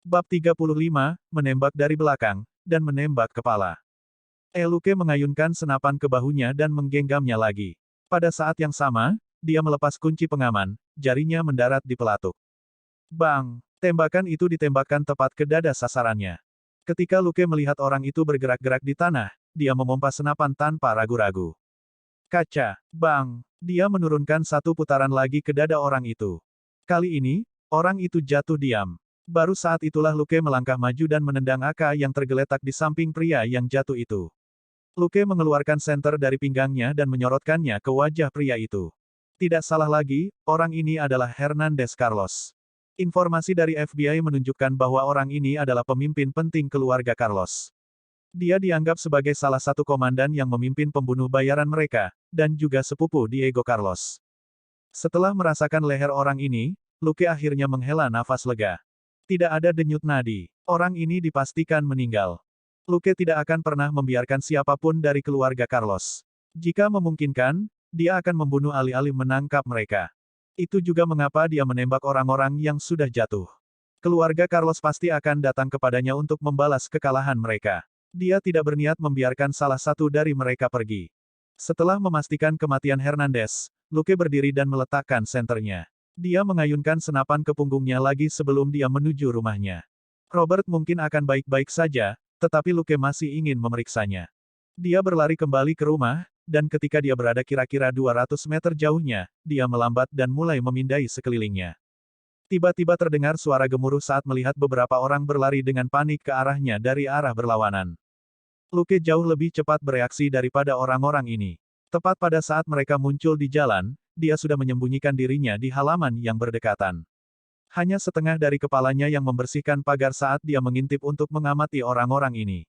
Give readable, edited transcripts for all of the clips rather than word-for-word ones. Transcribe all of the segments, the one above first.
Bab 35, menembak dari belakang, dan menembak kepala. Luke mengayunkan senapan ke bahunya dan menggenggamnya lagi. Pada saat yang sama, dia melepas kunci pengaman, jarinya mendarat di pelatuk. Bang! Tembakan itu ditembakkan tepat ke dada sasarannya. Ketika Luke melihat orang itu bergerak-gerak di tanah, dia memompa senapan tanpa ragu-ragu. Kaca! Bang! Dia menurunkan satu putaran lagi ke dada orang itu. Kali ini, orang itu jatuh diam. Baru saat itulah Luke melangkah maju dan menendang AK yang tergeletak di samping pria yang jatuh itu. Luke mengeluarkan senter dari pinggangnya dan menyorotkannya ke wajah pria itu. Tidak salah lagi, orang ini adalah Hernandez Carlos. Informasi dari FBI menunjukkan bahwa orang ini adalah pemimpin penting keluarga Carlos. Dia dianggap sebagai salah satu komandan yang memimpin pembunuh bayaran mereka, dan juga sepupu Diego Carlos. Setelah merasakan leher orang ini, Luke akhirnya menghela nafas lega. Tidak ada denyut nadi. Orang ini dipastikan meninggal. Luke tidak akan pernah membiarkan siapapun dari keluarga Carlos. Jika memungkinkan, dia akan membunuh alih-alih menangkap mereka. Itu juga mengapa dia menembak orang-orang yang sudah jatuh. Keluarga Carlos pasti akan datang kepadanya untuk membalas kekalahan mereka. Dia tidak berniat membiarkan salah satu dari mereka pergi. Setelah memastikan kematian Hernandez, Luke berdiri dan meletakkan senternya. Dia mengayunkan senapan ke punggungnya lagi sebelum dia menuju rumahnya. Robert mungkin akan baik-baik saja, tetapi Luke masih ingin memeriksanya. Dia berlari kembali ke rumah, dan ketika dia berada kira-kira 200 meter jauhnya, dia melambat dan mulai memindai sekelilingnya. Tiba-tiba terdengar suara gemuruh saat melihat beberapa orang berlari dengan panik ke arahnya dari arah berlawanan. Luke jauh lebih cepat bereaksi daripada orang-orang ini. Tepat pada saat mereka muncul di jalan, dia sudah menyembunyikan dirinya di halaman yang berdekatan. Hanya setengah dari kepalanya yang membersihkan pagar saat dia mengintip untuk mengamati orang-orang ini.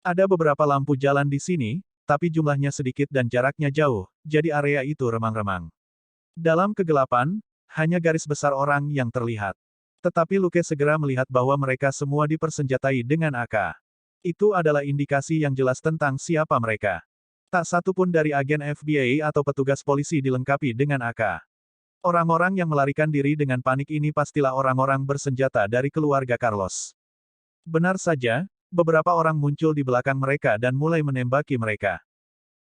Ada beberapa lampu jalan di sini, tapi jumlahnya sedikit dan jaraknya jauh, jadi area itu remang-remang. Dalam kegelapan, hanya garis besar orang yang terlihat. Tetapi Luke segera melihat bahwa mereka semua dipersenjatai dengan AK. Itu adalah indikasi yang jelas tentang siapa mereka. Tak satu pun dari agen FBI atau petugas polisi dilengkapi dengan AK. Orang-orang yang melarikan diri dengan panik ini pastilah orang-orang bersenjata dari keluarga Carlos. Benar saja, beberapa orang muncul di belakang mereka dan mulai menembaki mereka.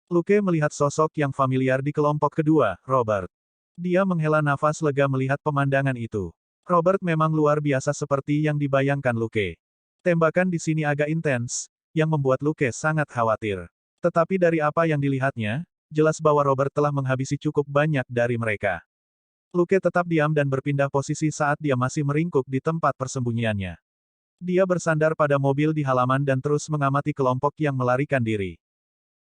Luke melihat sosok yang familiar di kelompok kedua, Robert. Dia menghela nafas lega melihat pemandangan itu. Robert memang luar biasa seperti yang dibayangkan Luke. Tembakan di sini agak intens, yang membuat Luke sangat khawatir. Tetapi dari apa yang dilihatnya, jelas bahwa Robert telah menghabisi cukup banyak dari mereka. Luke tetap diam dan berpindah posisi saat dia masih meringkuk di tempat persembunyiannya. Dia bersandar pada mobil di halaman dan terus mengamati kelompok yang melarikan diri.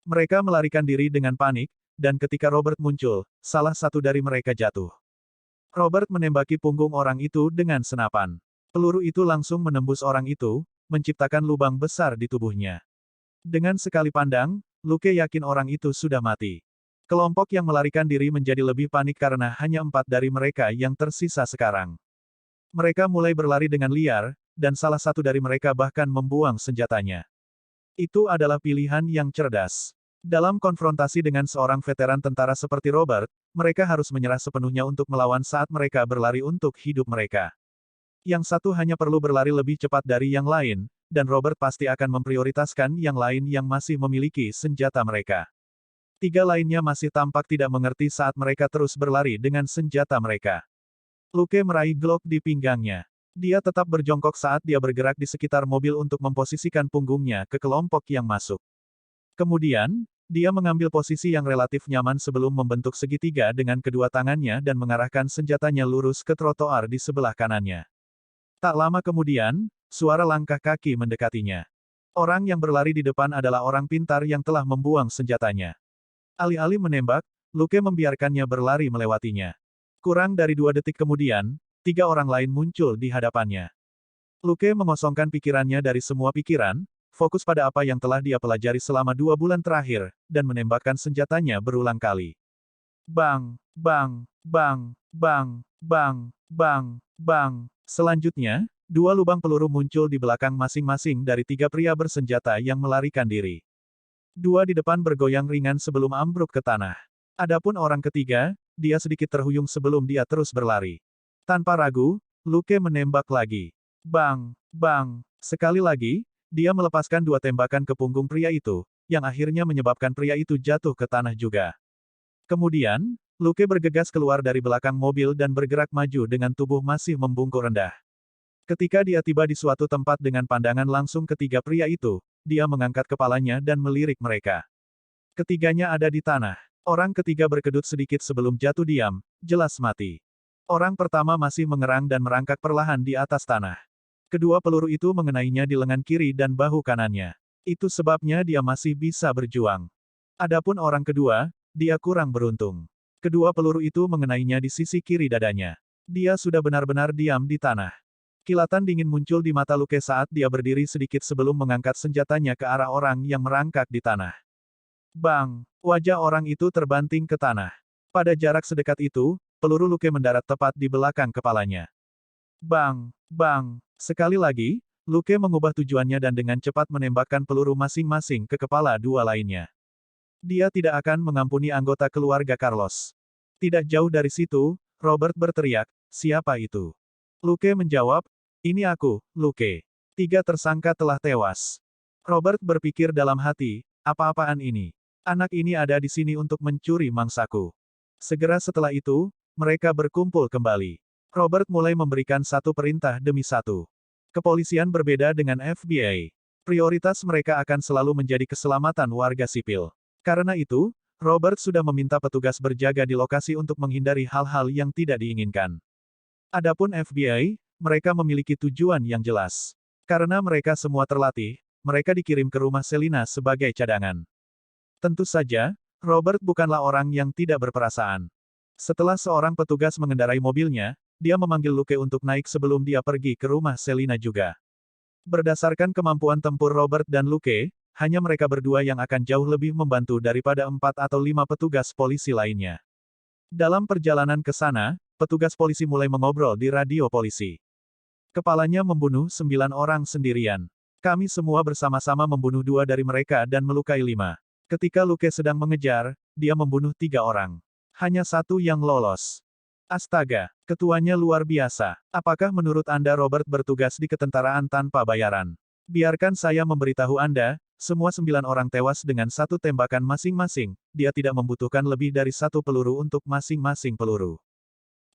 Mereka melarikan diri dengan panik, dan ketika Robert muncul, salah satu dari mereka jatuh. Robert menembaki punggung orang itu dengan senapan. Peluru itu langsung menembus orang itu, menciptakan lubang besar di tubuhnya. Dengan sekali pandang, Luke yakin orang itu sudah mati. Kelompok yang melarikan diri menjadi lebih panik karena hanya 4 dari mereka yang tersisa sekarang. Mereka mulai berlari dengan liar, dan salah satu dari mereka bahkan membuang senjatanya. Itu adalah pilihan yang cerdas. Dalam konfrontasi dengan seorang veteran tentara seperti Robert, mereka harus menyerah sepenuhnya untuk melawan saat mereka berlari untuk hidup mereka. Yang satu hanya perlu berlari lebih cepat dari yang lain, dan Robert pasti akan memprioritaskan yang lain yang masih memiliki senjata mereka. 3 lainnya masih tampak tidak mengerti saat mereka terus berlari dengan senjata mereka. Luke meraih Glock di pinggangnya. Dia tetap berjongkok saat dia bergerak di sekitar mobil untuk memposisikan punggungnya ke kelompok yang masuk. Kemudian, dia mengambil posisi yang relatif nyaman sebelum membentuk segitiga dengan kedua tangannya dan mengarahkan senjatanya lurus ke trotoar di sebelah kanannya. Tak lama kemudian, suara langkah kaki mendekatinya. Orang yang berlari di depan adalah orang pintar yang telah membuang senjatanya. Alih-alih menembak, Luke membiarkannya berlari melewatinya. Kurang dari 2 detik kemudian, 3 orang lain muncul di hadapannya. Luke mengosongkan pikirannya dari semua pikiran, fokus pada apa yang telah dia pelajari selama 2 bulan terakhir, dan menembakkan senjatanya berulang kali. Bang, bang, bang, bang, bang, bang, bang. Selanjutnya, 2 lubang peluru muncul di belakang masing-masing dari 3 pria bersenjata yang melarikan diri. 2 di depan bergoyang ringan sebelum ambruk ke tanah. Adapun orang ketiga, dia sedikit terhuyung sebelum dia terus berlari. Tanpa ragu, Luke menembak lagi. Bang! Bang! Sekali lagi, dia melepaskan dua tembakan ke punggung pria itu, yang akhirnya menyebabkan pria itu jatuh ke tanah juga. Kemudian, Luke bergegas keluar dari belakang mobil dan bergerak maju dengan tubuh masih membungkuk rendah. Ketika dia tiba di suatu tempat dengan pandangan langsung ketiga pria itu, dia mengangkat kepalanya dan melirik mereka. Ketiganya ada di tanah. Orang ketiga berkedut sedikit sebelum jatuh diam, jelas mati. Orang pertama masih mengerang dan merangkak perlahan di atas tanah. Kedua peluru itu mengenainya di lengan kiri dan bahu kanannya. Itu sebabnya dia masih bisa berjuang. Adapun orang kedua, dia kurang beruntung. Kedua peluru itu mengenainya di sisi kiri dadanya. Dia sudah benar-benar diam di tanah. Kilatan dingin muncul di mata Luke saat dia berdiri sedikit sebelum mengangkat senjatanya ke arah orang yang merangkak di tanah. Bang! Wajah orang itu terbanting ke tanah. Pada jarak sedekat itu, peluru Luke mendarat tepat di belakang kepalanya. Bang! Bang! Sekali lagi, Luke mengubah tujuannya dan dengan cepat menembakkan peluru masing-masing ke kepala dua lainnya. Dia tidak akan mengampuni anggota keluarga Carlos. Tidak jauh dari situ, Robert berteriak, "Siapa itu?" Luke menjawab, "Ini aku, Luke." Tiga tersangka telah tewas. Robert berpikir dalam hati, apa-apaan ini? Anak ini ada di sini untuk mencuri mangsaku. Segera setelah itu, mereka berkumpul kembali. Robert mulai memberikan satu perintah demi satu. Kepolisian berbeda dengan FBI. Prioritas mereka akan selalu menjadi keselamatan warga sipil. Karena itu, Robert sudah meminta petugas berjaga di lokasi untuk menghindari hal-hal yang tidak diinginkan. Adapun FBI, mereka memiliki tujuan yang jelas. Karena mereka semua terlatih, mereka dikirim ke rumah Selina sebagai cadangan. Tentu saja, Robert bukanlah orang yang tidak berperasaan. Setelah seorang petugas mengendarai mobilnya, dia memanggil Luke untuk naik sebelum dia pergi ke rumah Selina juga. Berdasarkan kemampuan tempur Robert dan Luke, hanya mereka berdua yang akan jauh lebih membantu daripada 4 atau 5 petugas polisi lainnya. Dalam perjalanan ke sana, petugas polisi mulai mengobrol di radio polisi. Kepalanya membunuh 9 orang sendirian. Kami semua bersama-sama membunuh 2 dari mereka dan melukai 5. Ketika Luke sedang mengejar, dia membunuh 3 orang. Hanya 1 yang lolos. Astaga, ketuanya luar biasa. Apakah menurut Anda Robert bertugas di ketentaraan tanpa bayaran? Biarkan saya memberitahu Anda, semua 9 orang tewas dengan 1 tembakan masing-masing, dia tidak membutuhkan lebih dari 1 peluru untuk masing-masing peluru.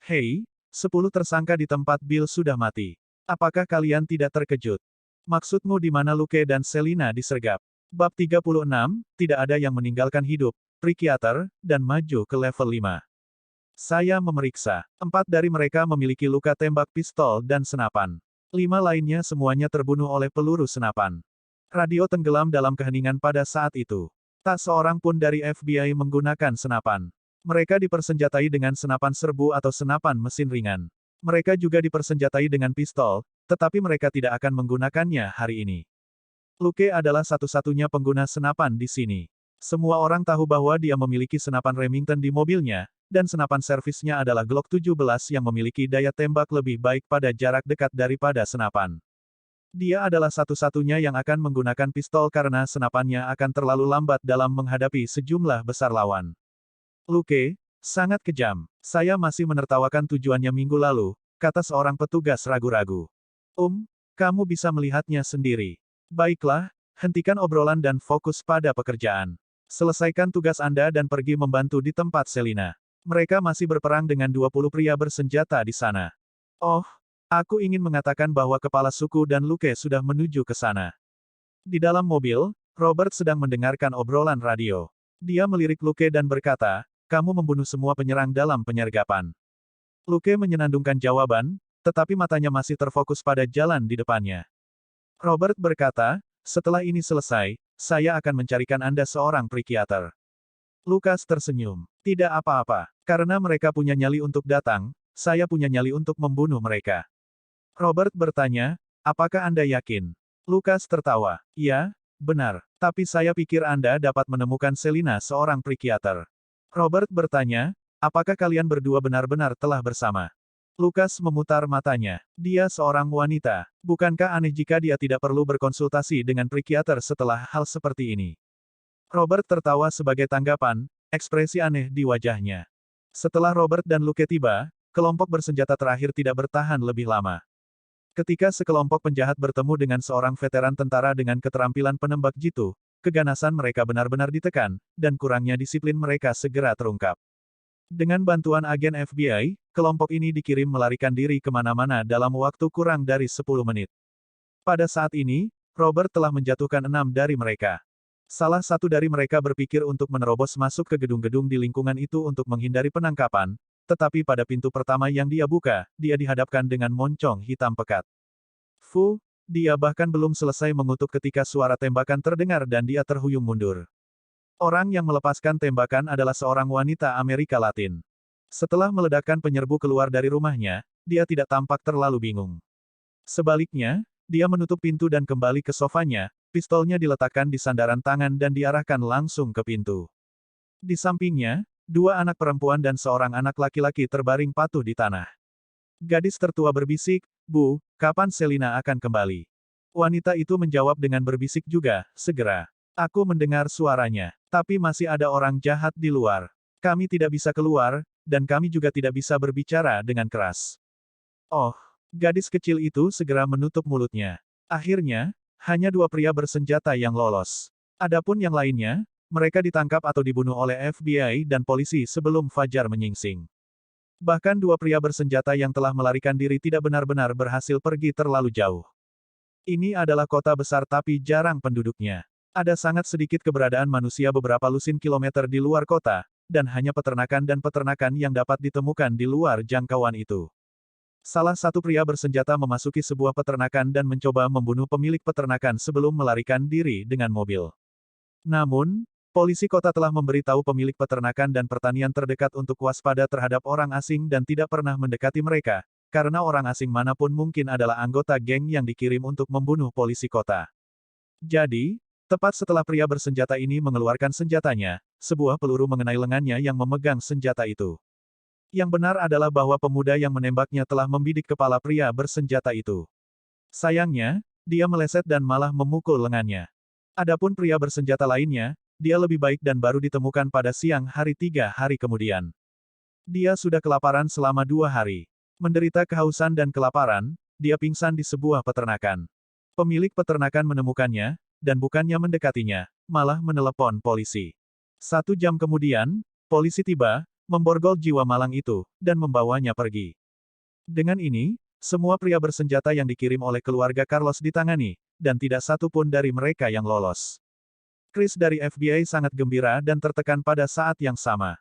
Hei, 10 tersangka di tempat Bill sudah mati. Apakah kalian tidak terkejut? Maksudmu di mana Luke dan Selina disergap? Bab 36, tidak ada yang meninggalkan hidup, Psikiater, dan maju ke level 5. Saya memeriksa. 4 dari mereka memiliki luka tembak pistol dan senapan. 5 lainnya semuanya terbunuh oleh peluru senapan. Radio tenggelam dalam keheningan pada saat itu. Tak seorang pun dari FBI menggunakan senapan. Mereka dipersenjatai dengan senapan serbu atau senapan mesin ringan. Mereka juga dipersenjatai dengan pistol, tetapi mereka tidak akan menggunakannya hari ini. Luke adalah satu-satunya pengguna senapan di sini. Semua orang tahu bahwa dia memiliki senapan Remington di mobilnya, dan senapan servisnya adalah Glock 17 yang memiliki daya tembak lebih baik pada jarak dekat daripada senapan. Dia adalah satu-satunya yang akan menggunakan pistol karena senapannya akan terlalu lambat dalam menghadapi sejumlah besar lawan. Luke, sangat kejam. Saya masih menertawakan tujuannya minggu lalu, kata seorang petugas ragu-ragu. Kamu bisa melihatnya sendiri. Baiklah, hentikan obrolan dan fokus pada pekerjaan. Selesaikan tugas Anda dan pergi membantu di tempat Selina. Mereka masih berperang dengan 20 pria bersenjata di sana. Oh, aku ingin mengatakan bahwa kepala suku dan Luke sudah menuju ke sana. Di dalam mobil, Robert sedang mendengarkan obrolan radio. Dia melirik Luke dan berkata, "Kamu membunuh semua penyerang dalam penyergapan." Luke menyenandungkan jawaban, tetapi matanya masih terfokus pada jalan di depannya. Robert berkata, "Setelah ini selesai, saya akan mencarikan Anda seorang psikiater." Lukas tersenyum. "Tidak apa-apa. Karena mereka punya nyali untuk datang, saya punya nyali untuk membunuh mereka." Robert bertanya, "Apakah Anda yakin?" Lukas tertawa. "Ya, benar. Tapi saya pikir Anda dapat menemukan Selina seorang psikiater." Robert bertanya, "Apakah kalian berdua benar-benar telah bersama?" Lukas memutar matanya. Dia seorang wanita. Bukankah aneh jika dia tidak perlu berkonsultasi dengan psikiater setelah hal seperti ini? Robert tertawa sebagai tanggapan, ekspresi aneh di wajahnya. Setelah Robert dan Luke tiba, kelompok bersenjata terakhir tidak bertahan lebih lama. Ketika sekelompok penjahat bertemu dengan seorang veteran tentara dengan keterampilan penembak jitu, keganasan mereka benar-benar ditekan, dan kurangnya disiplin mereka segera terungkap. Dengan bantuan agen FBI, kelompok ini dikirim melarikan diri kemana-mana dalam waktu kurang dari 10 menit. Pada saat ini, Robert telah menjatuhkan 6 dari mereka. Salah satu dari mereka berpikir untuk menerobos masuk ke gedung-gedung di lingkungan itu untuk menghindari penangkapan, tetapi pada pintu pertama yang dia buka, dia dihadapkan dengan moncong hitam pekat. Fu, dia bahkan belum selesai mengutuk ketika suara tembakan terdengar dan dia terhuyung mundur. Orang yang melepaskan tembakan adalah seorang wanita Amerika Latin. Setelah meledakkan penyerbu keluar dari rumahnya, dia tidak tampak terlalu bingung. Sebaliknya, dia menutup pintu dan kembali ke sofanya, pistolnya diletakkan di sandaran tangan dan diarahkan langsung ke pintu. Di sampingnya, 2 anak perempuan dan seorang anak laki-laki terbaring patuh di tanah. Gadis tertua berbisik, "Bu, kapan Selina akan kembali?" Wanita itu menjawab dengan berbisik juga, "Segera. Aku mendengar suaranya. Tapi masih ada orang jahat di luar. Kami tidak bisa keluar, dan kami juga tidak bisa berbicara dengan keras." Oh, gadis kecil itu segera menutup mulutnya. Akhirnya, hanya 2 pria bersenjata yang lolos. Adapun yang lainnya, mereka ditangkap atau dibunuh oleh FBI dan polisi sebelum fajar menyingsing. Bahkan 2 pria bersenjata yang telah melarikan diri tidak benar-benar berhasil pergi terlalu jauh. Ini adalah kota besar tapi jarang penduduknya. Ada sangat sedikit keberadaan manusia beberapa lusin kilometer di luar kota, dan hanya peternakan dan peternakan yang dapat ditemukan di luar jangkauan itu. Salah satu pria bersenjata memasuki sebuah peternakan dan mencoba membunuh pemilik peternakan sebelum melarikan diri dengan mobil. Namun, polisi kota telah memberitahu pemilik peternakan dan pertanian terdekat untuk waspada terhadap orang asing dan tidak pernah mendekati mereka, karena orang asing manapun mungkin adalah anggota geng yang dikirim untuk membunuh polisi kota. Jadi, tepat setelah pria bersenjata ini mengeluarkan senjatanya, sebuah peluru mengenai lengannya yang memegang senjata itu. Yang benar adalah bahwa pemuda yang menembaknya telah membidik kepala pria bersenjata itu. Sayangnya, dia meleset dan malah memukul lengannya. Adapun pria bersenjata lainnya, dia lebih baik dan baru ditemukan pada siang hari 3 hari kemudian. Dia sudah kelaparan selama 2 hari. Menderita kehausan dan kelaparan, dia pingsan di sebuah peternakan. Pemilik peternakan menemukannya, dan bukannya mendekatinya, malah menelepon polisi. 1 jam kemudian, polisi tiba, memborgol jiwa malang itu, dan membawanya pergi. Dengan ini, semua pria bersenjata yang dikirim oleh keluarga Carlos ditangani, dan tidak satu pun dari mereka yang lolos. Chris dari FBI sangat gembira dan tertekan pada saat yang sama.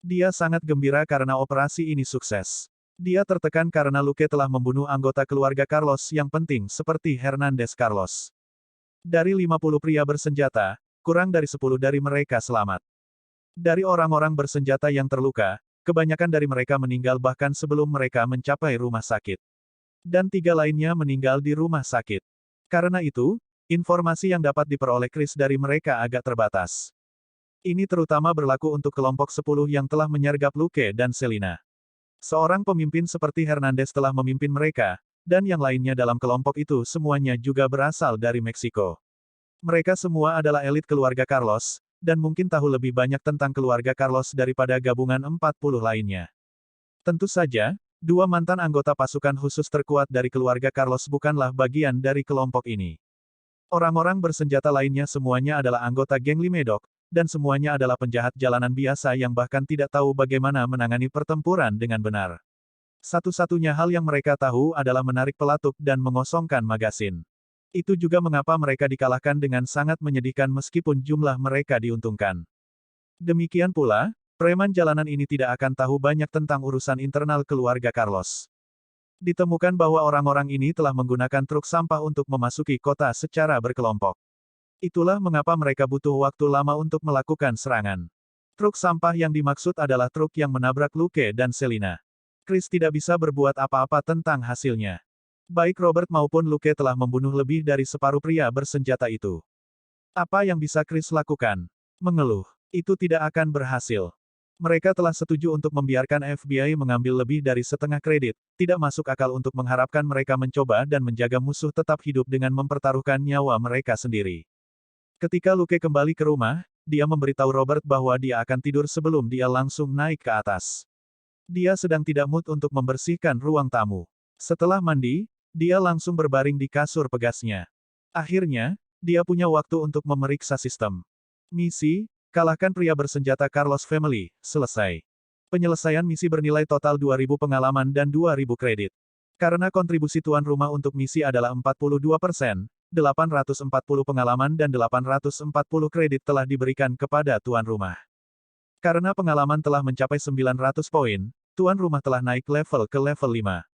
Dia sangat gembira karena operasi ini sukses. Dia tertekan karena Luke telah membunuh anggota keluarga Carlos yang penting seperti Hernandez Carlos. Dari 50 pria bersenjata, kurang dari 10 dari mereka selamat. Dari orang-orang bersenjata yang terluka, kebanyakan dari mereka meninggal bahkan sebelum mereka mencapai rumah sakit. Dan 3 lainnya meninggal di rumah sakit. Karena itu, informasi yang dapat diperoleh Chris dari mereka agak terbatas. Ini terutama berlaku untuk kelompok 10 yang telah menyergap Luke dan Selina. Seorang pemimpin seperti Hernandez telah memimpin mereka, dan yang lainnya dalam kelompok itu semuanya juga berasal dari Meksiko. Mereka semua adalah elit keluarga Carlos, dan mungkin tahu lebih banyak tentang keluarga Carlos daripada gabungan 40 lainnya. Tentu saja, 2 mantan anggota pasukan khusus terkuat dari keluarga Carlos bukanlah bagian dari kelompok ini. Orang-orang bersenjata lainnya semuanya adalah anggota geng Limedok, dan semuanya adalah penjahat jalanan biasa yang bahkan tidak tahu bagaimana menangani pertempuran dengan benar. Satu-satunya hal yang mereka tahu adalah menarik pelatuk dan mengosongkan magasin. Itu juga mengapa mereka dikalahkan dengan sangat menyedihkan meskipun jumlah mereka diuntungkan. Demikian pula, preman jalanan ini tidak akan tahu banyak tentang urusan internal keluarga Carlos. Ditemukan bahwa orang-orang ini telah menggunakan truk sampah untuk memasuki kota secara berkelompok. Itulah mengapa mereka butuh waktu lama untuk melakukan serangan. Truk sampah yang dimaksud adalah truk yang menabrak Luke dan Selina. Chris tidak bisa berbuat apa-apa tentang hasilnya. Baik Robert maupun Luke telah membunuh lebih dari separuh pria bersenjata itu. Apa yang bisa Chris lakukan? Mengeluh. Itu tidak akan berhasil. Mereka telah setuju untuk membiarkan FBI mengambil lebih dari setengah kredit, tidak masuk akal untuk mengharapkan mereka mencoba dan menjaga musuh tetap hidup dengan mempertaruhkan nyawa mereka sendiri. Ketika Luke kembali ke rumah, dia memberitahu Robert bahwa dia akan tidur sebelum dia langsung naik ke atas. Dia sedang tidak mood untuk membersihkan ruang tamu. Setelah mandi, Dia langsung berbaring di kasur pegasnya. Akhirnya, dia punya waktu untuk memeriksa sistem. Misi, kalahkan pria bersenjata Carlos Family, selesai. Penyelesaian misi bernilai total 2.000 pengalaman dan 2.000 kredit. Karena kontribusi tuan rumah untuk misi adalah 42%, 840 pengalaman dan 840 kredit telah diberikan kepada tuan rumah. Karena pengalaman telah mencapai 900 poin, tuan rumah telah naik level ke level 5.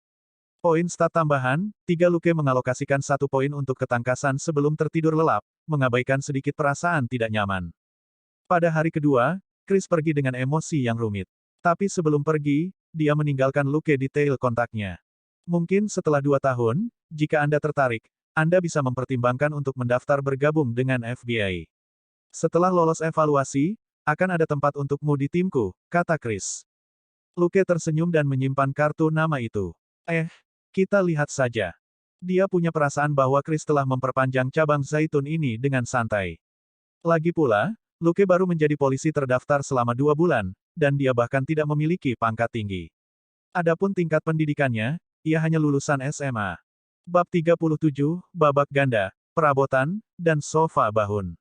Poin stat tambahan, 3 Luke mengalokasikan 1 poin untuk ketangkasan sebelum tertidur lelap, mengabaikan sedikit perasaan tidak nyaman. Pada hari kedua, Chris pergi dengan emosi yang rumit. Tapi sebelum pergi, dia meninggalkan Luke detail kontaknya. Mungkin setelah 2 tahun, jika Anda tertarik, Anda bisa mempertimbangkan untuk mendaftar bergabung dengan FBI. Setelah lolos evaluasi, akan ada tempat untukmu di timku, kata Chris. Luke tersenyum dan menyimpan kartu nama itu. Kita lihat saja. Dia punya perasaan bahwa Chris telah memperpanjang cabang zaitun ini dengan santai. Lagi pula, Luke baru menjadi polisi terdaftar selama 2 bulan, dan dia bahkan tidak memiliki pangkat tinggi. Adapun tingkat pendidikannya, ia hanya lulusan SMA. Bab 37, Babak Ganda, Perabotan, dan Sofa Bahun.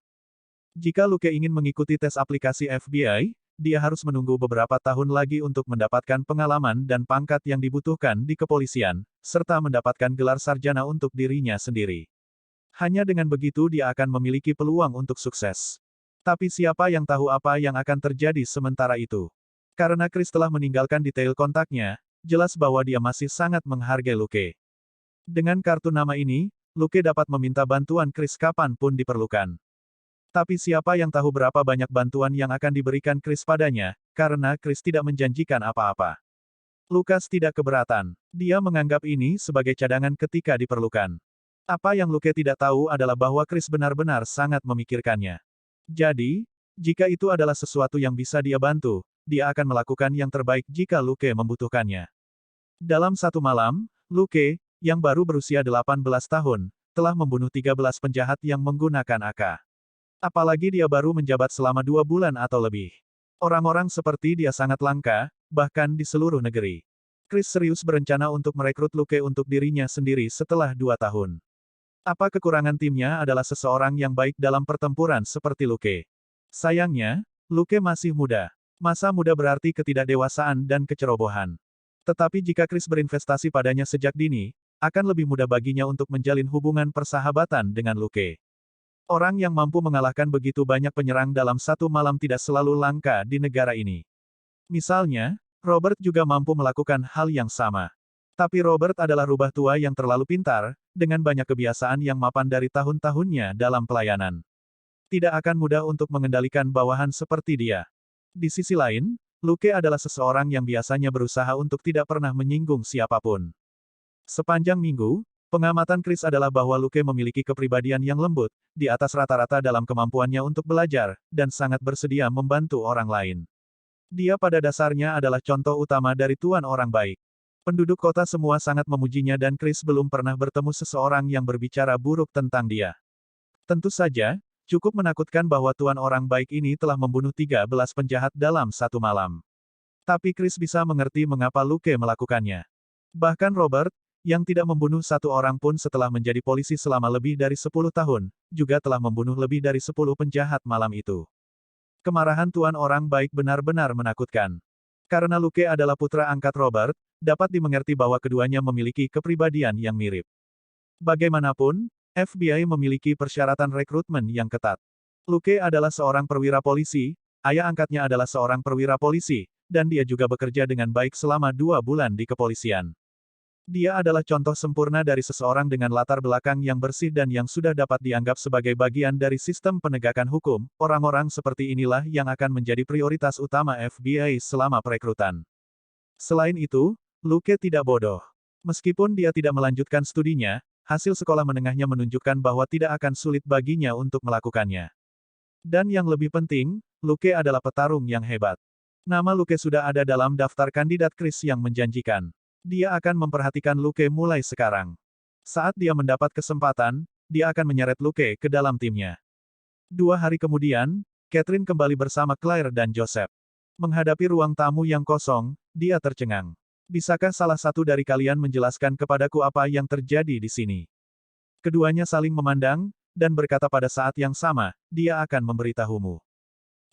Jika Luke ingin mengikuti tes aplikasi FBI, dia harus menunggu beberapa tahun lagi untuk mendapatkan pengalaman dan pangkat yang dibutuhkan di kepolisian, serta mendapatkan gelar sarjana untuk dirinya sendiri. Hanya dengan begitu dia akan memiliki peluang untuk sukses. Tapi siapa yang tahu apa yang akan terjadi sementara itu? Karena Chris telah meninggalkan detail kontaknya, jelas bahwa dia masih sangat menghargai Luke. Dengan kartu nama ini, Luke dapat meminta bantuan Chris kapanpun diperlukan. Tapi siapa yang tahu berapa banyak bantuan yang akan diberikan Chris padanya, karena Chris tidak menjanjikan apa-apa. Lucas tidak keberatan. Dia menganggap ini sebagai cadangan ketika diperlukan. Apa yang Luke tidak tahu adalah bahwa Chris benar-benar sangat memikirkannya. Jadi, jika itu adalah sesuatu yang bisa dia bantu, dia akan melakukan yang terbaik jika Luke membutuhkannya. Dalam satu malam, Luke, yang baru berusia 18 tahun, telah membunuh 13 penjahat yang menggunakan AK. Apalagi dia baru menjabat selama 2 bulan atau lebih. Orang-orang seperti dia sangat langka, bahkan di seluruh negeri. Chris serius berencana untuk merekrut Luke untuk dirinya sendiri setelah 2 tahun. Apa kekurangan timnya adalah seseorang yang baik dalam pertempuran seperti Luke. Sayangnya, Luke masih muda. Masa muda berarti ketidakdewasaan dan kecerobohan. Tetapi jika Chris berinvestasi padanya sejak dini, akan lebih mudah baginya untuk menjalin hubungan persahabatan dengan Luke. Orang yang mampu mengalahkan begitu banyak penyerang dalam satu malam tidak selalu langka di negara ini. Misalnya, Robert juga mampu melakukan hal yang sama. Tapi Robert adalah rubah tua yang terlalu pintar, dengan banyak kebiasaan yang mapan dari tahun-tahunnya dalam pelayanan. Tidak akan mudah untuk mengendalikan bawahan seperti dia. Di sisi lain, Luke adalah seseorang yang biasanya berusaha untuk tidak pernah menyinggung siapapun. Sepanjang minggu, pengamatan Chris adalah bahwa Luke memiliki kepribadian yang lembut, di atas rata-rata dalam kemampuannya untuk belajar, dan sangat bersedia membantu orang lain. Dia pada dasarnya adalah contoh utama dari tuan orang baik. Penduduk kota semua sangat memujinya dan Chris belum pernah bertemu seseorang yang berbicara buruk tentang dia. Tentu saja, cukup menakutkan bahwa tuan orang baik ini telah membunuh 13 penjahat dalam satu malam. Tapi Chris bisa mengerti mengapa Luke melakukannya. Bahkan Robert, yang tidak membunuh satu orang pun setelah menjadi polisi selama lebih dari 10 tahun, juga telah membunuh lebih dari 10 penjahat malam itu. Kemarahan tuan orang baik benar-benar menakutkan. Karena Luke adalah putra angkat Robert, dapat dimengerti bahwa keduanya memiliki kepribadian yang mirip. Bagaimanapun, FBI memiliki persyaratan rekrutmen yang ketat. Luke adalah seorang perwira polisi, ayah angkatnya adalah seorang perwira polisi, dan dia juga bekerja dengan baik selama 2 bulan di kepolisian. Dia adalah contoh sempurna dari seseorang dengan latar belakang yang bersih dan yang sudah dapat dianggap sebagai bagian dari sistem penegakan hukum. Orang-orang seperti inilah yang akan menjadi prioritas utama FBI selama perekrutan. Selain itu, Luke tidak bodoh. Meskipun dia tidak melanjutkan studinya, hasil sekolah menengahnya menunjukkan bahwa tidak akan sulit baginya untuk melakukannya. Dan yang lebih penting, Luke adalah petarung yang hebat. Nama Luke sudah ada dalam daftar kandidat Chris yang menjanjikan. Dia akan memperhatikan Luke mulai sekarang. Saat dia mendapat kesempatan, dia akan menyeret Luke ke dalam timnya. 2 hari kemudian, Catherine kembali bersama Claire dan Joseph. Menghadapi ruang tamu yang kosong, dia tercengang. Bisakah salah satu dari kalian menjelaskan kepadaku apa yang terjadi di sini? Keduanya saling memandang, dan berkata pada saat yang sama, dia akan memberitahumu.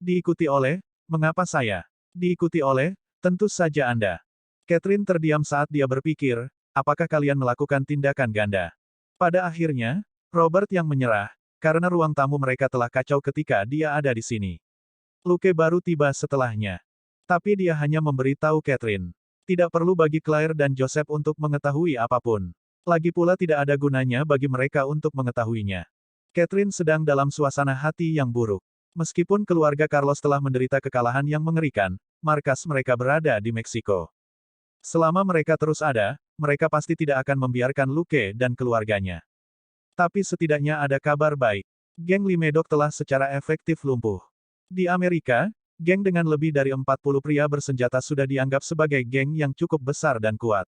Diikuti oleh, mengapa saya? Diikuti oleh, tentu saja Anda. Catherine terdiam saat dia berpikir, apakah kalian melakukan tindakan ganda? Pada akhirnya, Robert yang menyerah, karena ruang tamu mereka telah kacau ketika dia ada di sini. Luke baru tiba setelahnya. Tapi dia hanya memberitahu Catherine. Tidak perlu bagi Claire dan Joseph untuk mengetahui apapun. Lagi pula tidak ada gunanya bagi mereka untuk mengetahuinya. Catherine sedang dalam suasana hati yang buruk. Meskipun keluarga Carlos telah menderita kekalahan yang mengerikan, markas mereka berada di Meksiko. Selama mereka terus ada, mereka pasti tidak akan membiarkan Luke dan keluarganya. Tapi setidaknya ada kabar baik. Geng Limedok telah secara efektif lumpuh. Di Amerika, geng dengan lebih dari 40 pria bersenjata sudah dianggap sebagai geng yang cukup besar dan kuat.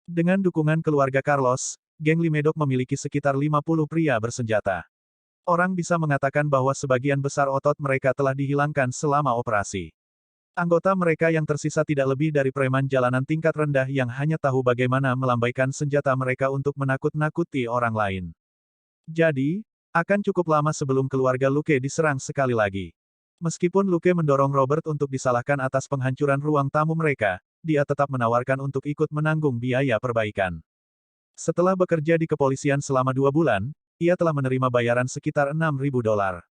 Dengan dukungan keluarga Carlos, geng Limedok memiliki sekitar 50 pria bersenjata. Orang bisa mengatakan bahwa sebagian besar otot mereka telah dihilangkan selama operasi. Anggota mereka yang tersisa tidak lebih dari preman jalanan tingkat rendah yang hanya tahu bagaimana melambaikan senjata mereka untuk menakut-nakuti orang lain. Jadi, akan cukup lama sebelum keluarga Luke diserang sekali lagi. Meskipun Luke mendorong Robert untuk disalahkan atas penghancuran ruang tamu mereka, dia tetap menawarkan untuk ikut menanggung biaya perbaikan. Setelah bekerja di kepolisian selama 2 bulan, ia telah menerima bayaran sekitar $6.000.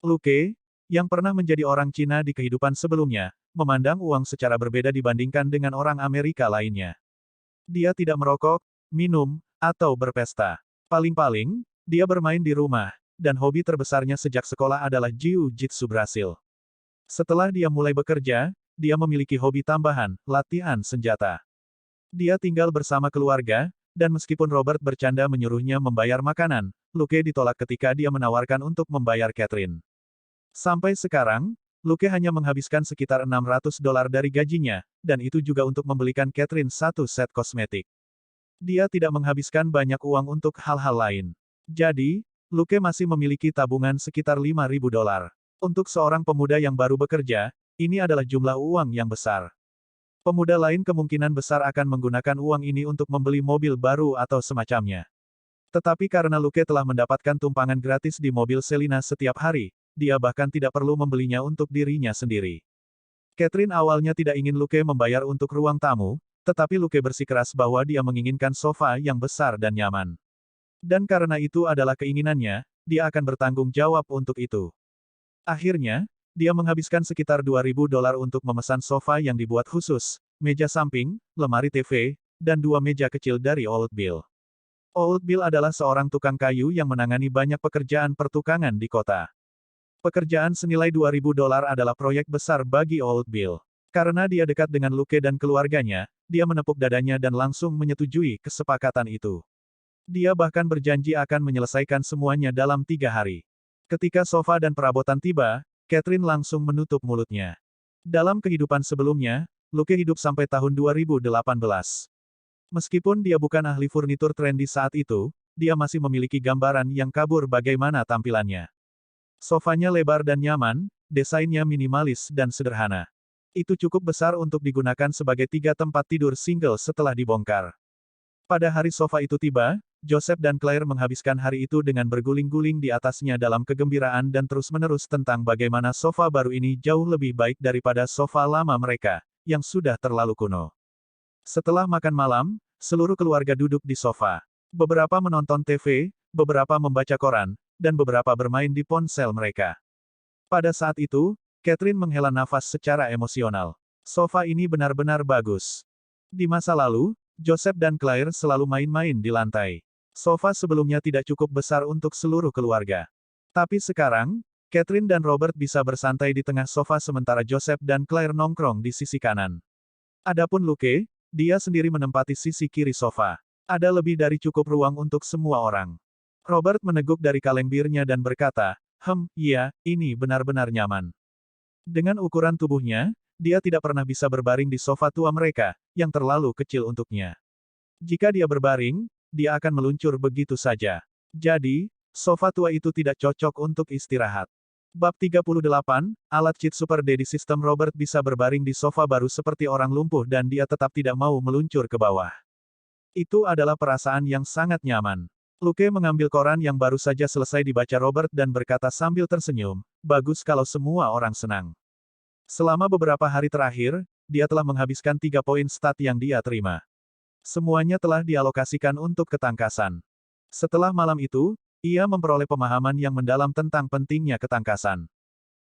Luke, yang pernah menjadi orang Cina di kehidupan sebelumnya, memandang uang secara berbeda dibandingkan dengan orang Amerika lainnya. Dia tidak merokok, minum, atau berpesta. Paling-paling, dia bermain di rumah, dan hobi terbesarnya sejak sekolah adalah Jiu-Jitsu Brasil. Setelah dia mulai bekerja, dia memiliki hobi tambahan, latihan senjata. Dia tinggal bersama keluarga, dan meskipun Robert bercanda menyuruhnya membayar makanan, Luke ditolak ketika dia menawarkan untuk membayar Catherine. Sampai sekarang, Luke hanya menghabiskan sekitar $600 dari gajinya, dan itu juga untuk membelikan Catherine satu set kosmetik. Dia tidak menghabiskan banyak uang untuk hal-hal lain. Jadi, Luke masih memiliki tabungan sekitar $5.000. Untuk seorang pemuda yang baru bekerja, ini adalah jumlah uang yang besar. Pemuda lain kemungkinan besar akan menggunakan uang ini untuk membeli mobil baru atau semacamnya. Tetapi karena Luke telah mendapatkan tumpangan gratis di mobil Selina setiap hari, dia bahkan tidak perlu membelinya untuk dirinya sendiri. Catherine awalnya tidak ingin Luke membayar untuk ruang tamu, tetapi Luke bersikeras bahwa dia menginginkan sofa yang besar dan nyaman. Dan karena itu adalah keinginannya, dia akan bertanggung jawab untuk itu. Akhirnya, dia menghabiskan sekitar $2.000 untuk memesan sofa yang dibuat khusus, meja samping, lemari TV, dan 2 meja kecil dari Old Bill. Old Bill adalah seorang tukang kayu yang menangani banyak pekerjaan pertukangan di kota. Pekerjaan senilai $2.000 adalah proyek besar bagi Old Bill. Karena dia dekat dengan Luke dan keluarganya, dia menepuk dadanya dan langsung menyetujui kesepakatan itu. Dia bahkan berjanji akan menyelesaikan semuanya dalam 3 hari. Ketika sofa dan perabotan tiba, Catherine langsung menutup mulutnya. Dalam kehidupan sebelumnya, Luke hidup sampai tahun 2018. Meskipun dia bukan ahli furnitur trendy saat itu, dia masih memiliki gambaran yang kabur bagaimana tampilannya. Sofanya lebar dan nyaman, desainnya minimalis dan sederhana. Itu cukup besar untuk digunakan sebagai 3 tempat tidur single setelah dibongkar. Pada hari sofa itu tiba, Joseph dan Claire menghabiskan hari itu dengan berguling-guling di atasnya dalam kegembiraan dan terus-menerus tentang bagaimana sofa baru ini jauh lebih baik daripada sofa lama mereka, yang sudah terlalu kuno. Setelah makan malam, seluruh keluarga duduk di sofa. Beberapa menonton TV, beberapa membaca koran, dan beberapa bermain di ponsel mereka. Pada saat itu, Catherine menghela nafas secara emosional. Sofa ini benar-benar bagus. Di masa lalu, Joseph dan Claire selalu main-main di lantai. Sofa sebelumnya tidak cukup besar untuk seluruh keluarga. Tapi sekarang, Catherine dan Robert bisa bersantai di tengah sofa sementara Joseph dan Claire nongkrong di sisi kanan. Adapun Luke, dia sendiri menempati sisi kiri sofa. Ada lebih dari cukup ruang untuk semua orang. Robert meneguk dari kaleng birnya dan berkata, iya, ini benar-benar nyaman. Dengan ukuran tubuhnya, dia tidak pernah bisa berbaring di sofa tua mereka, yang terlalu kecil untuknya. Jika dia berbaring, dia akan meluncur begitu saja. Jadi, sofa tua itu tidak cocok untuk istirahat. Bab 38, alat cheat Super Daddy System. Robert bisa berbaring di sofa baru seperti orang lumpuh dan dia tetap tidak mau meluncur ke bawah. Itu adalah perasaan yang sangat nyaman. Luke mengambil koran yang baru saja selesai dibaca Robert dan berkata sambil tersenyum, bagus kalau semua orang senang. Selama beberapa hari terakhir, dia telah menghabiskan 3 poin stat yang dia terima. Semuanya telah dialokasikan untuk ketangkasan. Setelah malam itu, ia memperoleh pemahaman yang mendalam tentang pentingnya ketangkasan.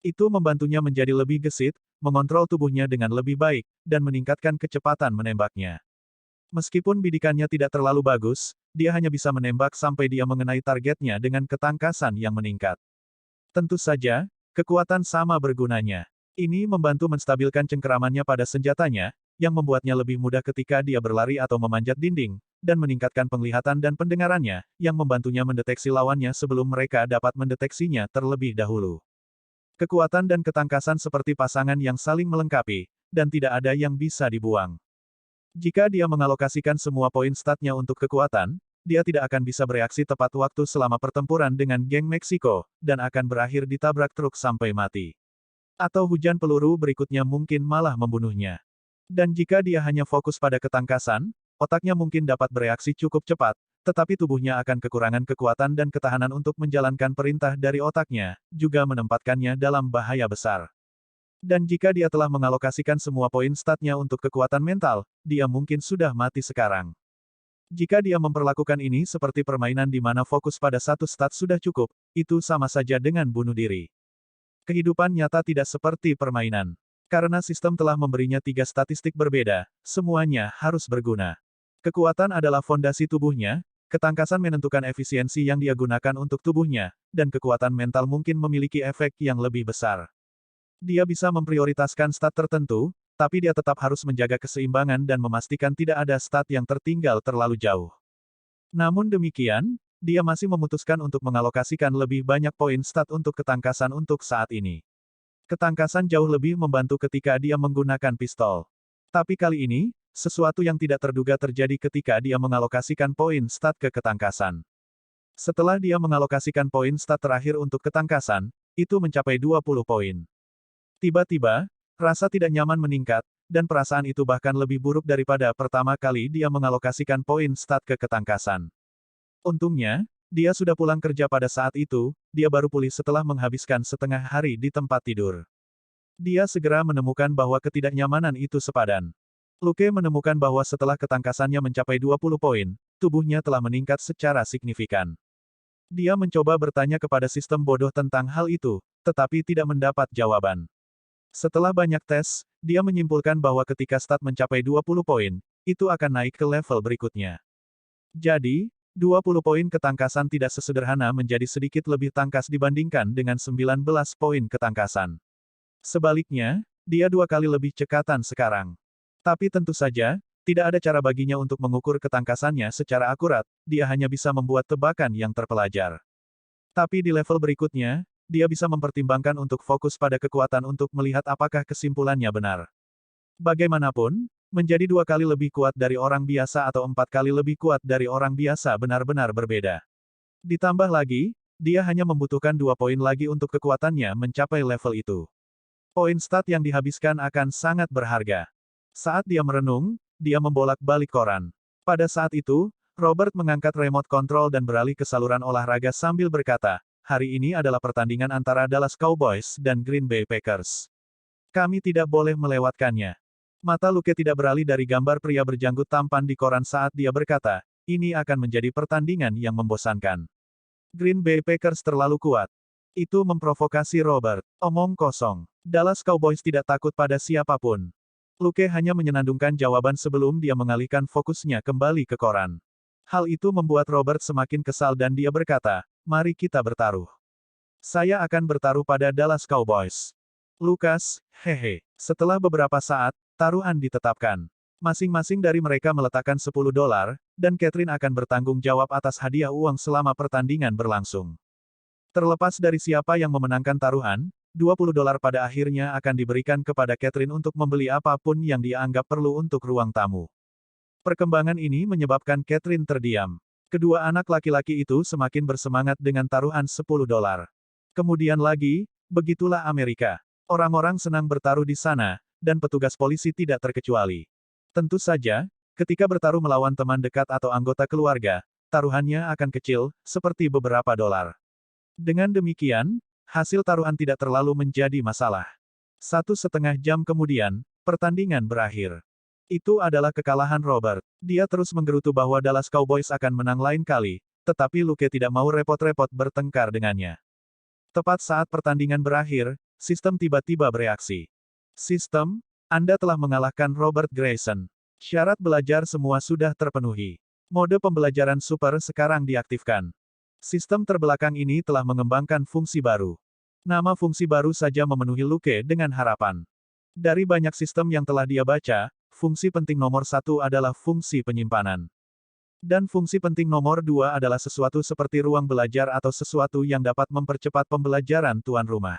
Itu membantunya menjadi lebih gesit, mengontrol tubuhnya dengan lebih baik, dan meningkatkan kecepatan menembaknya. Meskipun bidikannya tidak terlalu bagus, dia hanya bisa menembak sampai dia mengenai targetnya dengan ketangkasan yang meningkat. Tentu saja, kekuatan sama bergunanya. Ini membantu menstabilkan cengkeramannya pada senjatanya, yang membuatnya lebih mudah ketika dia berlari atau memanjat dinding, dan meningkatkan penglihatan dan pendengarannya, yang membantunya mendeteksi lawannya sebelum mereka dapat mendeteksinya terlebih dahulu. Kekuatan dan ketangkasan seperti pasangan yang saling melengkapi, dan tidak ada yang bisa dibuang. Jika dia mengalokasikan semua poin statnya untuk kekuatan, dia tidak akan bisa bereaksi tepat waktu selama pertempuran dengan geng Meksiko, dan akan berakhir ditabrak truk sampai mati. Atau hujan peluru berikutnya mungkin malah membunuhnya. Dan jika dia hanya fokus pada ketangkasan, otaknya mungkin dapat bereaksi cukup cepat, tetapi tubuhnya akan kekurangan kekuatan dan ketahanan untuk menjalankan perintah dari otaknya, juga menempatkannya dalam bahaya besar. Dan jika dia telah mengalokasikan semua poin statnya untuk kekuatan mental, dia mungkin sudah mati sekarang. Jika dia memperlakukan ini seperti permainan di mana fokus pada satu stat sudah cukup, itu sama saja dengan bunuh diri. Kehidupan nyata tidak seperti permainan. Karena sistem telah memberinya 3 statistik berbeda, semuanya harus berguna. Kekuatan adalah fondasi tubuhnya, ketangkasan menentukan efisiensi yang dia gunakan untuk tubuhnya, dan kekuatan mental mungkin memiliki efek yang lebih besar. Dia bisa memprioritaskan stat tertentu, tapi dia tetap harus menjaga keseimbangan dan memastikan tidak ada stat yang tertinggal terlalu jauh. Namun demikian, dia masih memutuskan untuk mengalokasikan lebih banyak poin stat untuk ketangkasan untuk saat ini. Ketangkasan jauh lebih membantu ketika dia menggunakan pistol. Tapi kali ini, sesuatu yang tidak terduga terjadi ketika dia mengalokasikan poin stat ke ketangkasan. Setelah dia mengalokasikan poin stat terakhir untuk ketangkasan, itu mencapai 20 poin. Tiba-tiba, rasa tidak nyaman meningkat, dan perasaan itu bahkan lebih buruk daripada pertama kali dia mengalokasikan poin stat ke ketangkasan. Untungnya, dia sudah pulang kerja pada saat itu, dia baru pulih setelah menghabiskan setengah hari di tempat tidur. Dia segera menemukan bahwa ketidaknyamanan itu sepadan. Luke menemukan bahwa setelah ketangkasannya mencapai 20 poin, tubuhnya telah meningkat secara signifikan. Dia mencoba bertanya kepada sistem bodoh tentang hal itu, tetapi tidak mendapat jawaban. Setelah banyak tes, dia menyimpulkan bahwa ketika stat mencapai 20 poin, itu akan naik ke level berikutnya. Jadi, 20 poin ketangkasan tidak sesederhana menjadi sedikit lebih tangkas dibandingkan dengan 19 poin ketangkasan. Sebaliknya, dia 2 kali lebih cekatan sekarang. Tapi tentu saja, tidak ada cara baginya untuk mengukur ketangkasannya secara akurat, dia hanya bisa membuat tebakan yang terpelajar. Tapi di level berikutnya, dia bisa mempertimbangkan untuk fokus pada kekuatan untuk melihat apakah kesimpulannya benar. Bagaimanapun, menjadi 2 kali lebih kuat dari orang biasa atau 4 kali lebih kuat dari orang biasa benar-benar berbeda. Ditambah lagi, dia hanya membutuhkan 2 poin lagi untuk kekuatannya mencapai level itu. Poin stat yang dihabiskan akan sangat berharga. Saat dia merenung, dia membolak-balik koran. Pada saat itu, Robert mengangkat remote control dan beralih ke saluran olahraga sambil berkata, hari ini adalah pertandingan antara Dallas Cowboys dan Green Bay Packers. Kami tidak boleh melewatkannya. Mata Luke tidak beralih dari gambar pria berjanggut tampan di koran saat dia berkata, ini akan menjadi pertandingan yang membosankan. Green Bay Packers terlalu kuat. Itu memprovokasi Robert. Omong kosong. Dallas Cowboys tidak takut pada siapapun. Luke hanya menyenandungkan jawaban sebelum dia mengalihkan fokusnya kembali ke koran. Hal itu membuat Robert semakin kesal dan dia berkata, mari kita bertaruh. Saya akan bertaruh pada Dallas Cowboys. Lukas, hehe. Setelah beberapa saat, taruhan ditetapkan. Masing-masing dari mereka meletakkan $10, dan Catherine akan bertanggung jawab atas hadiah uang selama pertandingan berlangsung. Terlepas dari siapa yang memenangkan taruhan, $20 pada akhirnya akan diberikan kepada Catherine untuk membeli apapun yang dia anggap perlu untuk ruang tamu. Perkembangan ini menyebabkan Catherine terdiam. Kedua anak laki-laki itu semakin bersemangat dengan taruhan $10. Kemudian lagi, Begitulah Amerika. Orang-orang senang bertaruh di sana, dan petugas polisi tidak terkecuali. Tentu saja, ketika bertaruh melawan teman dekat atau anggota keluarga, taruhannya akan kecil, seperti beberapa dolar. Dengan demikian, hasil taruhan tidak terlalu menjadi masalah. 1,5 jam kemudian, pertandingan berakhir. Itu adalah kekalahan Robert. Dia terus menggerutu bahwa Dallas Cowboys akan menang lain kali, tetapi Luke tidak mau repot-repot bertengkar dengannya. Tepat saat pertandingan berakhir, sistem tiba-tiba bereaksi. Sistem, Anda telah mengalahkan Robert Grayson. Syarat belajar semua sudah terpenuhi. Mode pembelajaran super sekarang diaktifkan. Sistem terbelakang ini telah mengembangkan fungsi baru. Nama fungsi baru saja memenuhi Luke dengan harapan. Dari banyak sistem yang telah dia baca, fungsi penting nomor 1 adalah fungsi penyimpanan. Dan fungsi penting nomor 2 adalah sesuatu seperti ruang belajar atau sesuatu yang dapat mempercepat pembelajaran tuan rumah.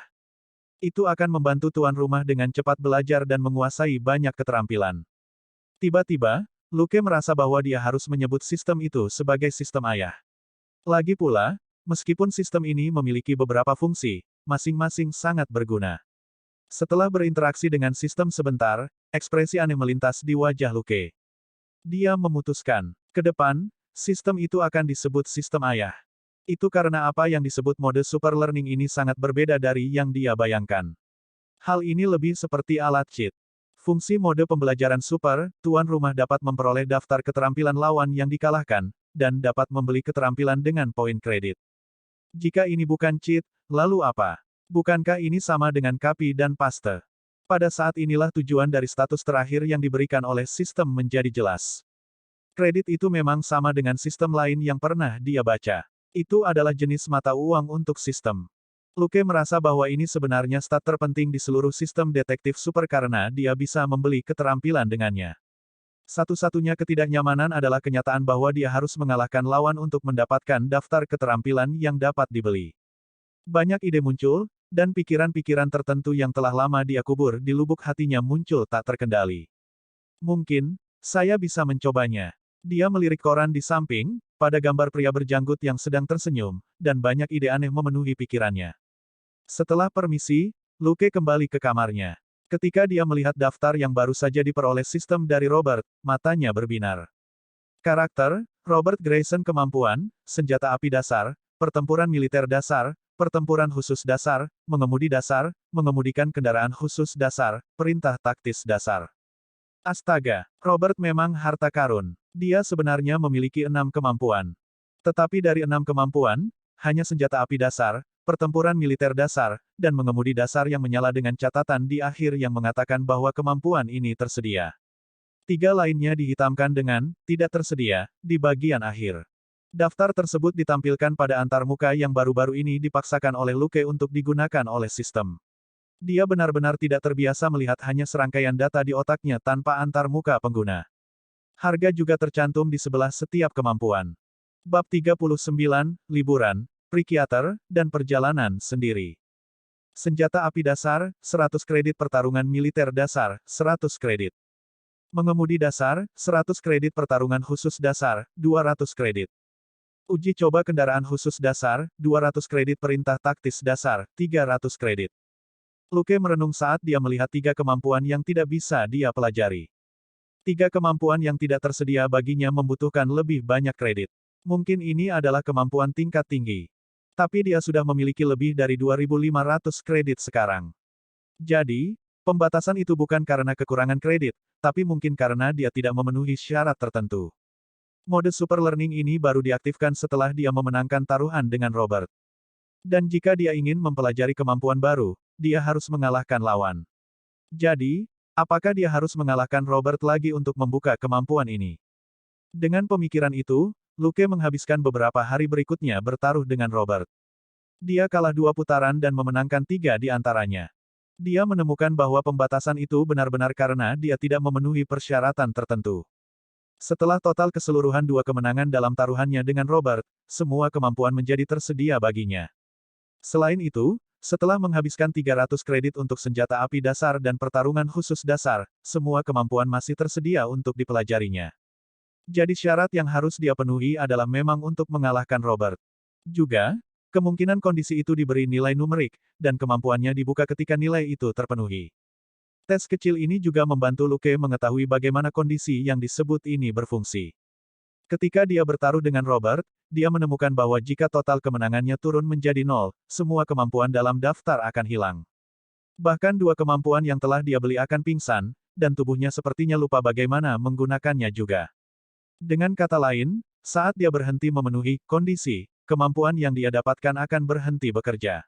Itu akan membantu tuan rumah dengan cepat belajar dan menguasai banyak keterampilan. Tiba-tiba, Luke merasa bahwa dia harus menyebut sistem itu sebagai sistem ayah. Lagi pula, meskipun sistem ini memiliki beberapa fungsi, masing-masing sangat berguna. Setelah berinteraksi dengan sistem sebentar, ekspresi aneh melintas di wajah Luke. Dia memutuskan, ke depan, sistem itu akan disebut sistem ayah. Itu karena apa yang disebut mode super learning ini sangat berbeda dari yang dia bayangkan. Hal ini lebih seperti alat cheat. Fungsi mode pembelajaran super, tuan rumah dapat memperoleh daftar keterampilan lawan yang dikalahkan, dan dapat membeli keterampilan dengan poin kredit. Jika ini bukan cheat, lalu apa? Bukankah ini sama dengan copy dan paste? Pada saat inilah tujuan dari status terakhir yang diberikan oleh sistem menjadi jelas. Kredit itu memang sama dengan sistem lain yang pernah dia baca. Itu adalah jenis mata uang untuk sistem. Luke merasa bahwa ini sebenarnya stat terpenting di seluruh sistem detektif super karena dia bisa membeli keterampilan dengannya. Satu-satunya ketidaknyamanan adalah kenyataan bahwa dia harus mengalahkan lawan untuk mendapatkan daftar keterampilan yang dapat dibeli. Banyak ide muncul, dan pikiran-pikiran tertentu yang telah lama dia kubur di lubuk hatinya muncul tak terkendali. Mungkin, saya bisa mencobanya. Dia melirik koran di samping, pada gambar pria berjanggut yang sedang tersenyum, dan banyak ide aneh memenuhi pikirannya. Setelah permisi, Luke kembali ke kamarnya. Ketika dia melihat daftar yang baru saja diperoleh sistem dari Robert, matanya berbinar. Karakter, Robert Grayson kemampuan, senjata api dasar, pertempuran militer dasar, pertempuran khusus dasar, mengemudi dasar, mengemudikan kendaraan khusus dasar, perintah taktis dasar. Astaga, Robert memang harta karun. Dia sebenarnya memiliki 6 kemampuan. Tetapi dari 6 kemampuan, hanya senjata api dasar, pertempuran militer dasar, dan mengemudi dasar yang menyala dengan catatan di akhir yang mengatakan bahwa kemampuan ini tersedia. 3 lainnya dihitamkan dengan tidak tersedia di bagian akhir. Daftar tersebut ditampilkan pada antarmuka yang baru-baru ini dipaksakan oleh Luke untuk digunakan oleh sistem. Dia benar-benar tidak terbiasa melihat hanya serangkaian data di otaknya tanpa antarmuka pengguna. Harga juga tercantum di sebelah setiap kemampuan. Bab 39, Liburan, Prekiater, dan Perjalanan Sendiri. Senjata api dasar, 100 kredit pertarungan militer dasar, 100 kredit. Mengemudi dasar, 100 kredit pertarungan khusus dasar, 200 kredit. Uji coba kendaraan khusus dasar, 200 kredit perintah taktis dasar, 300 kredit. Luke merenung saat dia melihat 3 kemampuan yang tidak bisa dia pelajari. 3 kemampuan yang tidak tersedia baginya membutuhkan lebih banyak kredit. Mungkin ini adalah kemampuan tingkat tinggi. Tapi dia sudah memiliki lebih dari 2.500 kredit sekarang. Jadi, pembatasan itu bukan karena kekurangan kredit, tapi mungkin karena dia tidak memenuhi syarat tertentu. Mode super learning ini baru diaktifkan setelah dia memenangkan taruhan dengan Robert. Dan jika dia ingin mempelajari kemampuan baru, dia harus mengalahkan lawan. Jadi, apakah dia harus mengalahkan Robert lagi untuk membuka kemampuan ini? Dengan pemikiran itu, Luke menghabiskan beberapa hari berikutnya bertaruh dengan Robert. Dia kalah 2 putaran dan memenangkan 3 di antaranya. Dia menemukan bahwa pembatasan itu benar-benar karena dia tidak memenuhi persyaratan tertentu. Setelah total keseluruhan 2 kemenangan dalam taruhannya dengan Robert, semua kemampuan menjadi tersedia baginya. Selain itu, setelah menghabiskan 300 kredit untuk senjata api dasar dan pertarungan khusus dasar, semua kemampuan masih tersedia untuk dipelajarinya. Jadi syarat yang harus dia penuhi adalah memang untuk mengalahkan Robert. Juga, Kemungkinan kondisi itu diberi nilai numerik, dan kemampuannya dibuka ketika nilai itu terpenuhi. Tes kecil ini juga membantu Luke mengetahui bagaimana kondisi yang disebut ini berfungsi. Ketika dia bertaruh dengan Robert, dia menemukan bahwa jika total kemenangannya turun menjadi 0, semua kemampuan dalam daftar akan hilang. Bahkan 2 kemampuan yang telah dia beli akan pingsan, dan tubuhnya sepertinya lupa bagaimana menggunakannya juga. Dengan kata lain, saat dia berhenti memenuhi kondisi, kemampuan yang dia dapatkan akan berhenti bekerja.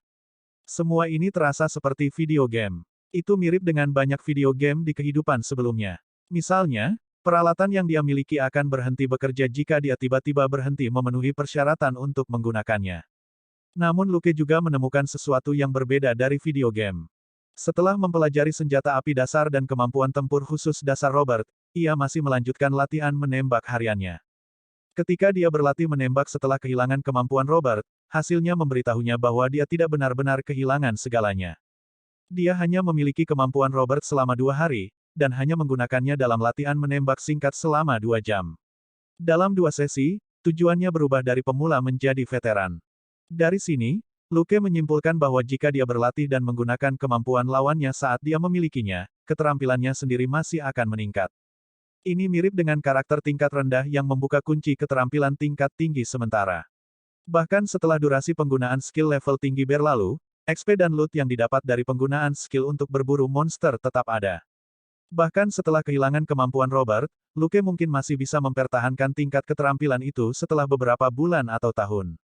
Semua ini terasa seperti video game. Itu mirip dengan banyak video game di kehidupan sebelumnya. Misalnya, peralatan yang dia miliki akan berhenti bekerja jika dia tiba-tiba berhenti memenuhi persyaratan untuk menggunakannya. Namun Luke juga menemukan sesuatu yang berbeda dari video game. Setelah mempelajari senjata api dasar dan kemampuan tempur khusus dasar Robert, ia masih melanjutkan latihan menembak hariannya. Ketika dia berlatih menembak setelah kehilangan kemampuan Robert, hasilnya memberitahunya bahwa dia tidak benar-benar kehilangan segalanya. Dia hanya memiliki kemampuan Robert selama 2 hari, dan hanya menggunakannya dalam latihan menembak singkat selama 2 jam. Dalam 2 sesi, tujuannya berubah dari pemula menjadi veteran. Dari sini, Luke menyimpulkan bahwa jika dia berlatih dan menggunakan kemampuan lawannya saat dia memilikinya, keterampilannya sendiri masih akan meningkat. Ini mirip dengan karakter tingkat rendah yang membuka kunci keterampilan tingkat tinggi sementara. Bahkan setelah durasi penggunaan skill level tinggi berlalu, XP dan loot yang didapat dari penggunaan skill untuk berburu monster tetap ada. Bahkan setelah kehilangan kemampuan Robert, Luke mungkin masih bisa mempertahankan tingkat keterampilan itu setelah beberapa bulan atau tahun.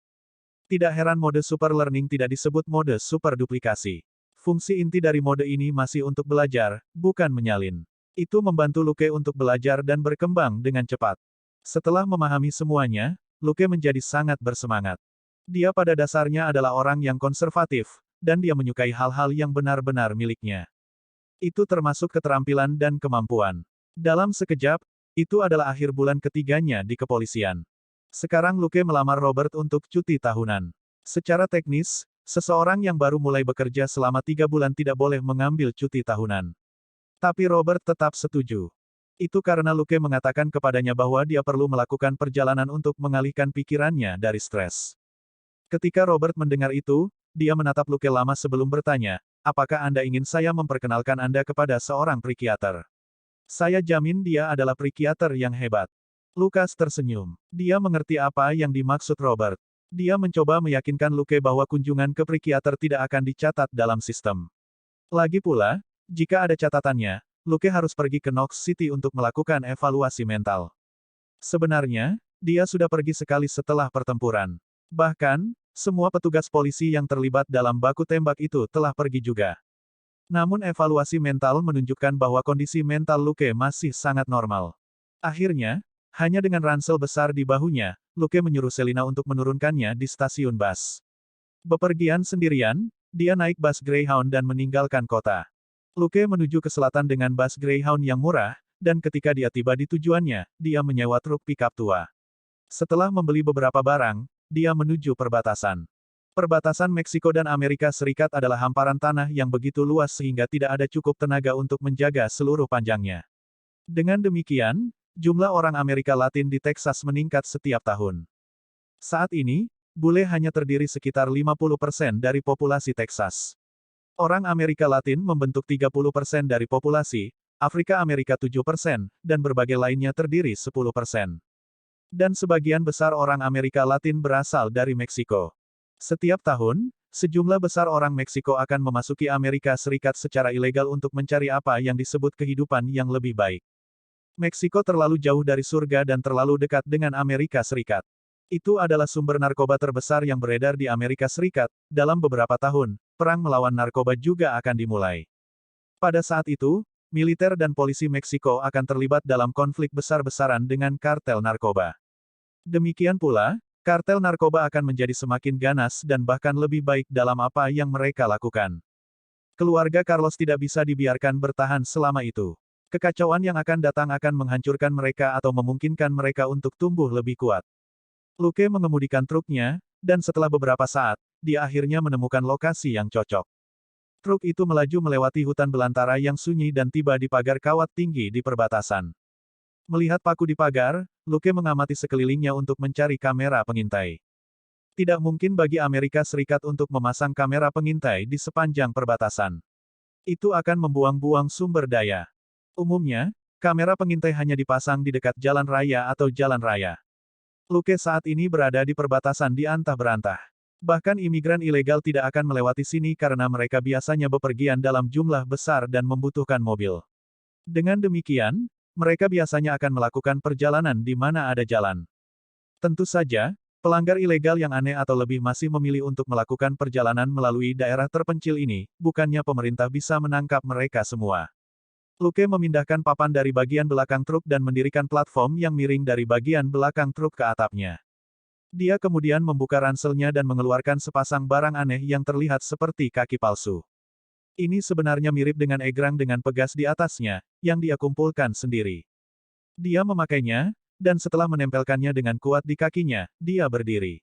Tidak heran mode super learning tidak disebut mode super duplikasi. Fungsi inti dari mode ini masih untuk belajar, bukan menyalin. Itu membantu Luke untuk belajar dan berkembang dengan cepat. Setelah memahami semuanya, Luke menjadi sangat bersemangat. Dia pada dasarnya adalah orang yang konservatif, dan dia menyukai hal-hal yang benar-benar miliknya. Itu termasuk keterampilan dan kemampuan. Dalam sekejap, itu adalah akhir bulan ketiganya di kepolisian. Sekarang Luke melamar Robert untuk cuti tahunan. Secara teknis, seseorang yang baru mulai bekerja selama 3 bulan tidak boleh mengambil cuti tahunan. Tapi Robert tetap setuju. Itu karena Luke mengatakan kepadanya bahwa dia perlu melakukan perjalanan untuk mengalihkan pikirannya dari stres. Ketika Robert mendengar itu, dia menatap Luke lama sebelum bertanya, apakah Anda ingin saya memperkenalkan Anda kepada seorang psikiater? Saya jamin dia adalah psikiater yang hebat. Lukas tersenyum. Dia mengerti apa yang dimaksud Robert. Dia mencoba meyakinkan Luke bahwa kunjungan ke psikiater tidak akan dicatat dalam sistem. Lagi pula, jika ada catatannya, Luke harus pergi ke Knox City untuk melakukan evaluasi mental. Sebenarnya, dia sudah pergi sekali setelah pertempuran. Bahkan, semua petugas polisi yang terlibat dalam baku tembak itu telah pergi juga. Namun evaluasi mental menunjukkan bahwa kondisi mental Luke masih sangat normal. Akhirnya, hanya dengan ransel besar di bahunya, Luke menyuruh Selina untuk menurunkannya di stasiun bus. Bepergian sendirian, dia naik bus Greyhound dan meninggalkan kota. Luke menuju ke selatan dengan bus Greyhound yang murah, dan ketika dia tiba di tujuannya, dia menyewa truk pickup tua. Setelah membeli beberapa barang, dia menuju perbatasan. Perbatasan Meksiko dan Amerika Serikat adalah hamparan tanah yang begitu luas sehingga tidak ada cukup tenaga untuk menjaga seluruh panjangnya. Dengan demikian, jumlah orang Amerika Latin di Texas meningkat setiap tahun. Saat ini, bule hanya terdiri sekitar 50% dari populasi Texas. Orang Amerika Latin membentuk 30% dari populasi, Afrika Amerika 7%, dan berbagai lainnya terdiri 10%. Dan sebagian besar orang Amerika Latin berasal dari Meksiko. Setiap tahun, sejumlah besar orang Meksiko akan memasuki Amerika Serikat secara ilegal untuk mencari apa yang disebut kehidupan yang lebih baik. Meksiko terlalu jauh dari surga dan terlalu dekat dengan Amerika Serikat. Itu adalah sumber narkoba terbesar yang beredar di Amerika Serikat. Dalam beberapa tahun, perang melawan narkoba juga akan dimulai. Pada saat itu, militer dan polisi Meksiko akan terlibat dalam konflik besar-besaran dengan kartel narkoba. Demikian pula, kartel narkoba akan menjadi semakin ganas dan bahkan lebih baik dalam apa yang mereka lakukan. Keluarga Carlos tidak bisa dibiarkan bertahan selama itu. Kekacauan yang akan datang akan menghancurkan mereka atau memungkinkan mereka untuk tumbuh lebih kuat. Luke mengemudikan truknya, dan setelah beberapa saat, dia akhirnya menemukan lokasi yang cocok. Truk itu melaju melewati hutan belantara yang sunyi dan tiba di pagar kawat tinggi di perbatasan. Melihat paku di pagar, Luke mengamati sekelilingnya untuk mencari kamera pengintai. Tidak mungkin bagi Amerika Serikat untuk memasang kamera pengintai di sepanjang perbatasan. Itu akan membuang-buang sumber daya. Umumnya, kamera pengintai hanya dipasang di dekat jalan raya atau jalan raya. Luke saat ini berada di perbatasan di antah berantah. Bahkan imigran ilegal tidak akan melewati sini karena mereka biasanya bepergian dalam jumlah besar dan membutuhkan mobil. Dengan demikian, mereka biasanya akan melakukan perjalanan di mana ada jalan. Tentu saja, pelanggar ilegal yang aneh atau lebih masih memilih untuk melakukan perjalanan melalui daerah terpencil ini, bukannya pemerintah bisa menangkap mereka semua. Luke memindahkan papan dari bagian belakang truk dan mendirikan platform yang miring dari bagian belakang truk ke atapnya. Dia kemudian membuka ranselnya dan mengeluarkan sepasang barang aneh yang terlihat seperti kaki palsu. Ini sebenarnya mirip dengan egrang dengan pegas di atasnya, yang dia kumpulkan sendiri. Dia memakainya, dan setelah menempelkannya dengan kuat di kakinya, dia berdiri.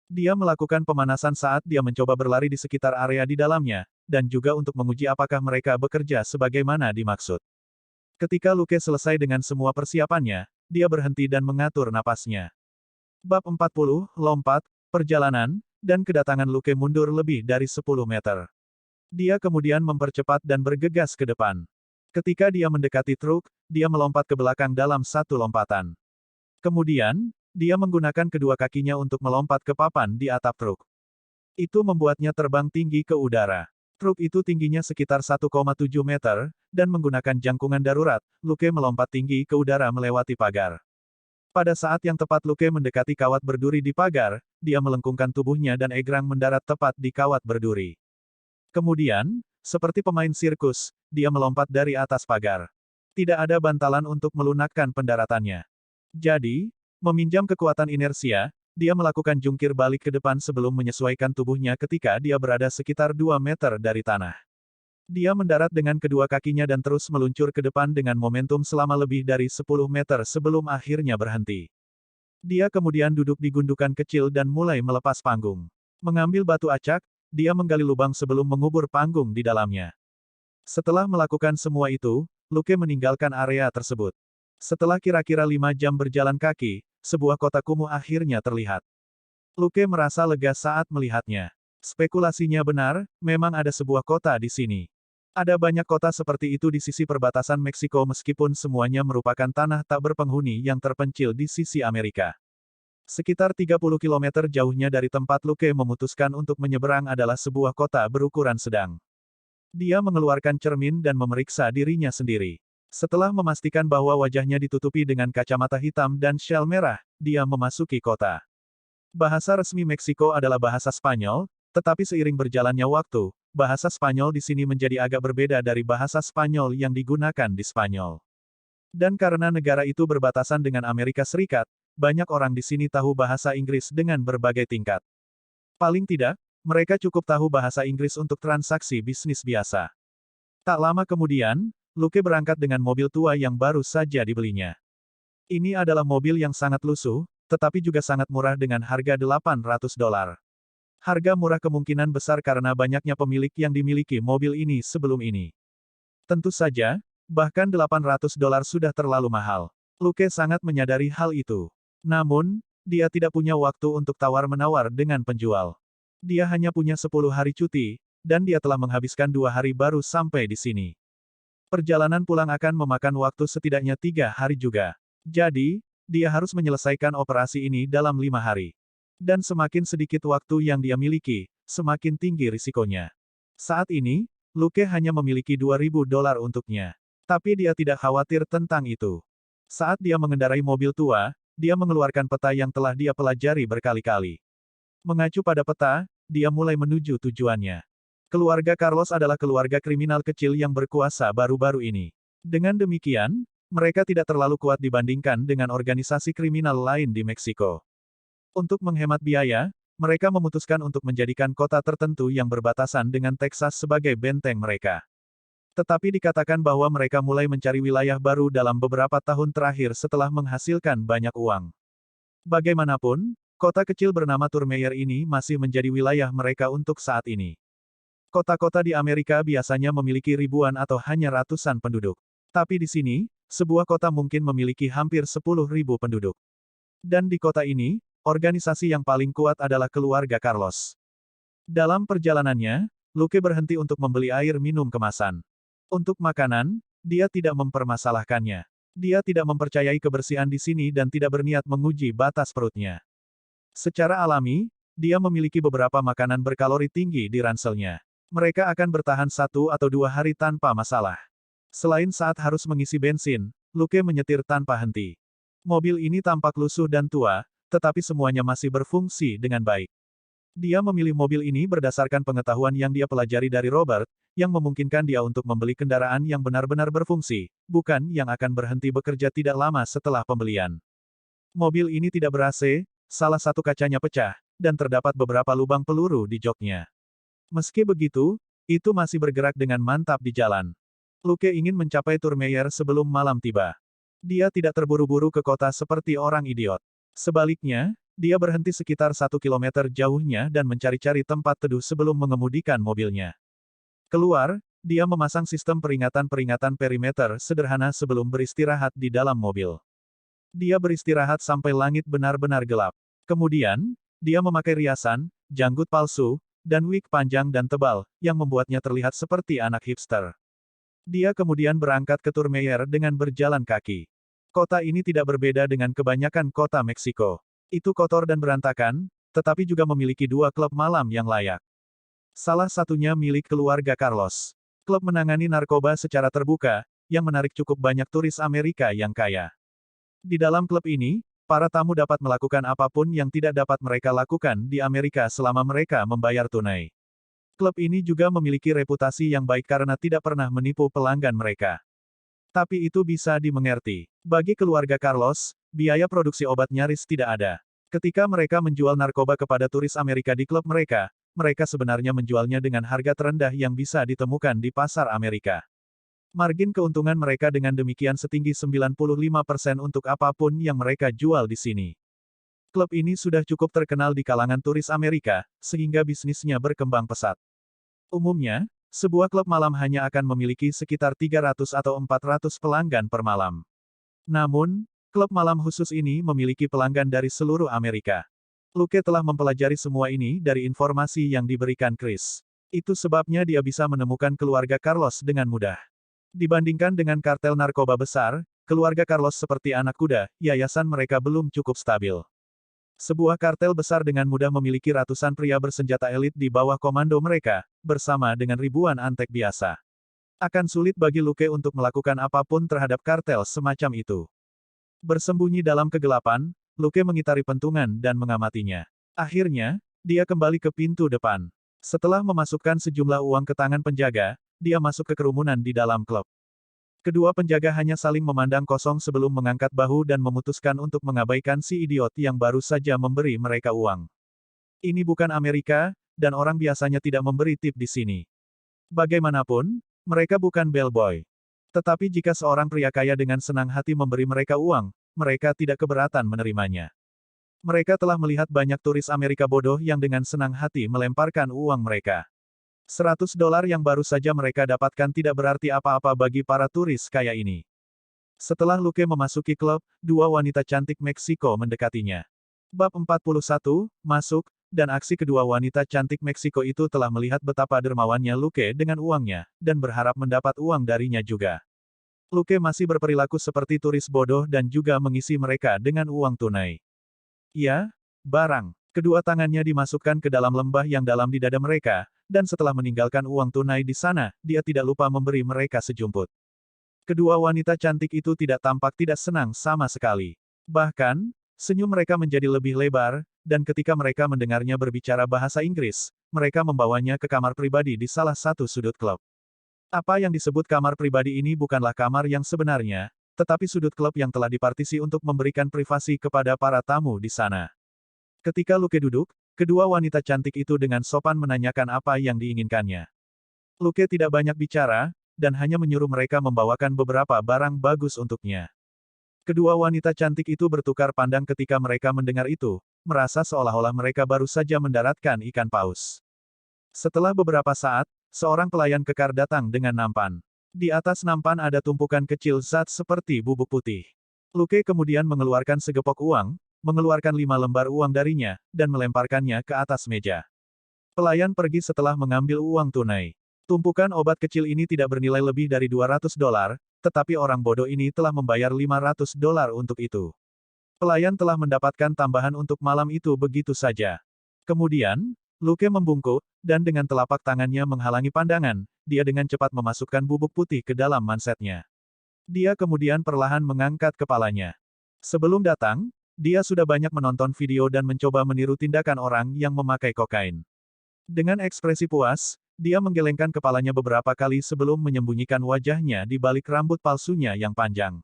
Dia melakukan pemanasan saat dia mencoba berlari di sekitar area di dalamnya, dan juga untuk menguji apakah mereka bekerja sebagaimana dimaksud. Ketika Luke selesai dengan semua persiapannya, dia berhenti dan mengatur napasnya. Bab 40, Lompat, Perjalanan, dan kedatangan Luke mundur lebih dari 10 meter. Dia kemudian mempercepat dan bergegas ke depan. Ketika dia mendekati truk, dia melompat ke belakang dalam satu lompatan. Kemudian, dia menggunakan kedua kakinya untuk melompat ke papan di atap truk. Itu membuatnya terbang tinggi ke udara. Truk itu tingginya sekitar 1,7 meter, dan menggunakan jangkungan darurat, Luke melompat tinggi ke udara melewati pagar. Pada saat yang tepat Luke mendekati kawat berduri di pagar, dia melengkungkan tubuhnya dan egrang mendarat tepat di kawat berduri. Kemudian, seperti pemain sirkus, dia melompat dari atas pagar. Tidak ada bantalan untuk melunakkan pendaratannya. Jadi, meminjam kekuatan inersia, dia melakukan jungkir balik ke depan sebelum menyesuaikan tubuhnya ketika dia berada sekitar 2 meter dari tanah. Dia mendarat dengan kedua kakinya dan terus meluncur ke depan dengan momentum selama lebih dari 10 meter sebelum akhirnya berhenti. Dia kemudian duduk di gundukan kecil dan mulai melepas panggung. Mengambil batu acak, dia menggali lubang sebelum mengubur panggung di dalamnya. Setelah melakukan semua itu, Luke meninggalkan area tersebut. Setelah kira-kira 5 jam berjalan kaki, sebuah kota kumuh akhirnya terlihat. Luke merasa lega saat melihatnya. Spekulasinya benar, memang ada sebuah kota di sini. Ada banyak kota seperti itu di sisi perbatasan Meksiko meskipun semuanya merupakan tanah tak berpenghuni yang terpencil di sisi Amerika. Sekitar 30 km jauhnya dari tempat Luke memutuskan untuk menyeberang adalah sebuah kota berukuran sedang. Dia mengeluarkan cermin dan memeriksa dirinya sendiri. Setelah memastikan bahwa wajahnya ditutupi dengan kacamata hitam dan syal merah, dia memasuki kota. Bahasa resmi Meksiko adalah bahasa Spanyol, tetapi seiring berjalannya waktu, bahasa Spanyol di sini menjadi agak berbeda dari bahasa Spanyol yang digunakan di Spanyol. Dan karena negara itu berbatasan dengan Amerika Serikat, banyak orang di sini tahu bahasa Inggris dengan berbagai tingkat. Paling tidak, mereka cukup tahu bahasa Inggris untuk transaksi bisnis biasa. Tak lama kemudian, Luke berangkat dengan mobil tua yang baru saja dibelinya. Ini adalah mobil yang sangat lusuh, tetapi juga sangat murah dengan harga $800. Harga murah kemungkinan besar karena banyaknya pemilik yang dimiliki mobil ini sebelum ini. Tentu saja, bahkan $800 sudah terlalu mahal. Luke sangat menyadari hal itu. Namun, dia tidak punya waktu untuk tawar-menawar dengan penjual. Dia hanya punya 10 hari cuti, dan dia telah menghabiskan 2 hari baru sampai di sini. Perjalanan pulang akan memakan waktu setidaknya 3 hari juga. Jadi, dia harus menyelesaikan operasi ini dalam 5 hari. Dan semakin sedikit waktu yang dia miliki, semakin tinggi risikonya. Saat ini, Luke hanya memiliki $2.000 untuknya. Tapi dia tidak khawatir tentang itu. Saat dia mengendarai mobil tua, dia mengeluarkan peta yang telah dia pelajari berkali-kali. Mengacu pada peta, dia mulai menuju tujuannya. Keluarga Carlos adalah keluarga kriminal kecil yang berkuasa baru-baru ini. Dengan demikian, mereka tidak terlalu kuat dibandingkan dengan organisasi kriminal lain di Meksiko. Untuk menghemat biaya, mereka memutuskan untuk menjadikan kota tertentu yang berbatasan dengan Texas sebagai benteng mereka. Tetapi dikatakan bahwa mereka mulai mencari wilayah baru dalam beberapa tahun terakhir setelah menghasilkan banyak uang. Bagaimanapun, kota kecil bernama Tourmayer ini masih menjadi wilayah mereka untuk saat ini. Kota-kota di Amerika biasanya memiliki ribuan atau hanya ratusan penduduk. Tapi di sini, sebuah kota mungkin memiliki hampir 10.000 penduduk. Dan di kota ini, organisasi yang paling kuat adalah keluarga Carlos. Dalam perjalanannya, Luke berhenti untuk membeli air minum kemasan. Untuk makanan, dia tidak mempermasalahkannya. Dia tidak mempercayai kebersihan di sini dan tidak berniat menguji batas perutnya. Secara alami, dia memiliki beberapa makanan berkalori tinggi di ranselnya. Mereka akan bertahan 1 atau 2 hari tanpa masalah. Selain saat harus mengisi bensin, Luke menyetir tanpa henti. Mobil ini tampak lusuh dan tua, tetapi semuanya masih berfungsi dengan baik. Dia memilih mobil ini berdasarkan pengetahuan yang dia pelajari dari Robert, yang memungkinkan dia untuk membeli kendaraan yang benar-benar berfungsi, bukan yang akan berhenti bekerja tidak lama setelah pembelian. Mobil ini tidak ber-AC, salah satu kacanya pecah, dan terdapat beberapa lubang peluru di joknya. Meski begitu, itu masih bergerak dengan mantap di jalan. Luke ingin mencapai Tourmayer sebelum malam tiba. Dia tidak terburu-buru ke kota seperti orang idiot. Sebaliknya, dia berhenti sekitar 1 kilometer jauhnya dan mencari-cari tempat teduh sebelum mengemudikan mobilnya. Keluar, dia memasang sistem peringatan-peringatan perimeter sederhana sebelum beristirahat di dalam mobil. Dia beristirahat sampai langit benar-benar gelap. Kemudian, dia memakai riasan, janggut palsu, dan wig panjang dan tebal, yang membuatnya terlihat seperti anak hipster. Dia kemudian berangkat ke Tourmayer dengan berjalan kaki. Kota ini tidak berbeda dengan kebanyakan kota Meksiko. Itu kotor dan berantakan, tetapi juga memiliki 2 klub malam yang layak. Salah satunya milik keluarga Carlos. Klub menangani narkoba secara terbuka, yang menarik cukup banyak turis Amerika yang kaya. Di dalam klub ini, para tamu dapat melakukan apapun yang tidak dapat mereka lakukan di Amerika selama mereka membayar tunai. Klub ini juga memiliki reputasi yang baik karena tidak pernah menipu pelanggan mereka. Tapi itu bisa dimengerti. Bagi keluarga Carlos, biaya produksi obat nyaris tidak ada. Ketika mereka menjual narkoba kepada turis Amerika di klub mereka, mereka sebenarnya menjualnya dengan harga terendah yang bisa ditemukan di pasar Amerika. Margin keuntungan mereka dengan demikian setinggi 95% untuk apapun yang mereka jual di sini. Klub ini sudah cukup terkenal di kalangan turis Amerika, sehingga bisnisnya berkembang pesat. Umumnya, sebuah klub malam hanya akan memiliki sekitar 300 atau 400 pelanggan per malam. Namun, klub malam khusus ini memiliki pelanggan dari seluruh Amerika. Luke telah mempelajari semua ini dari informasi yang diberikan Chris. Itu sebabnya dia bisa menemukan keluarga Carlos dengan mudah. Dibandingkan dengan kartel narkoba besar, keluarga Carlos seperti anak kuda, yayasan mereka belum cukup stabil. Sebuah kartel besar dengan mudah memiliki ratusan pria bersenjata elit di bawah komando mereka, bersama dengan ribuan antek biasa. Akan sulit bagi Luke untuk melakukan apapun terhadap kartel semacam itu. Bersembunyi dalam kegelapan, Luke mengitari pentungan dan mengamatinya. Akhirnya, dia kembali ke pintu depan. Setelah memasukkan sejumlah uang ke tangan penjaga, dia masuk ke kerumunan di dalam klub. Kedua penjaga hanya saling memandang kosong sebelum mengangkat bahu dan memutuskan untuk mengabaikan si idiot yang baru saja memberi mereka uang. Ini bukan Amerika, dan orang biasanya tidak memberi tip di sini. Bagaimanapun, mereka bukan bellboy. Tetapi jika seorang pria kaya dengan senang hati memberi mereka uang, mereka tidak keberatan menerimanya. Mereka telah melihat banyak turis Amerika bodoh yang dengan senang hati melemparkan uang mereka. $100 yang baru saja mereka dapatkan tidak berarti apa-apa bagi para turis kaya ini. Setelah Luke memasuki klub, 2 wanita cantik Meksiko mendekatinya. Bab 41, Masuk, dan aksi kedua wanita cantik Meksiko itu telah melihat betapa dermawannya Luke dengan uangnya, dan berharap mendapat uang darinya juga. Luke masih berperilaku seperti turis bodoh dan juga mengisi mereka dengan uang tunai. Ya, barang. Kedua tangannya dimasukkan ke dalam lembah yang dalam di dada mereka, dan setelah meninggalkan uang tunai di sana, dia tidak lupa memberi mereka sejumput. Kedua wanita cantik itu tidak tampak tidak senang sama sekali. Bahkan, senyum mereka menjadi lebih lebar, dan ketika mereka mendengarnya berbicara bahasa Inggris, mereka membawanya ke kamar pribadi di salah satu sudut klub. Apa yang disebut kamar pribadi ini bukanlah kamar yang sebenarnya, tetapi sudut klub yang telah dipartisi untuk memberikan privasi kepada para tamu di sana. Ketika Luke duduk, kedua wanita cantik itu dengan sopan menanyakan apa yang diinginkannya. Luke tidak banyak bicara, dan hanya menyuruh mereka membawakan beberapa barang bagus untuknya. Kedua wanita cantik itu bertukar pandang ketika mereka mendengar itu, merasa seolah-olah mereka baru saja mendaratkan ikan paus. Setelah beberapa saat, seorang pelayan kekar datang dengan nampan. Di atas nampan ada tumpukan kecil zat seperti bubuk putih. Luke kemudian mengeluarkan segepok uang, mengeluarkan 5 lembar uang darinya, dan melemparkannya ke atas meja. Pelayan pergi setelah mengambil uang tunai. Tumpukan obat kecil ini tidak bernilai lebih dari $200, tetapi orang bodoh ini telah membayar $500 untuk itu. Pelayan telah mendapatkan tambahan untuk malam itu begitu saja. Kemudian, Luke membungkuk, dan dengan telapak tangannya menghalangi pandangan, dia dengan cepat memasukkan bubuk putih ke dalam mansetnya. Dia kemudian perlahan mengangkat kepalanya. Sebelum datang, dia sudah banyak menonton video dan mencoba meniru tindakan orang yang memakai kokain. Dengan ekspresi puas, dia menggelengkan kepalanya beberapa kali sebelum menyembunyikan wajahnya di balik rambut palsunya yang panjang.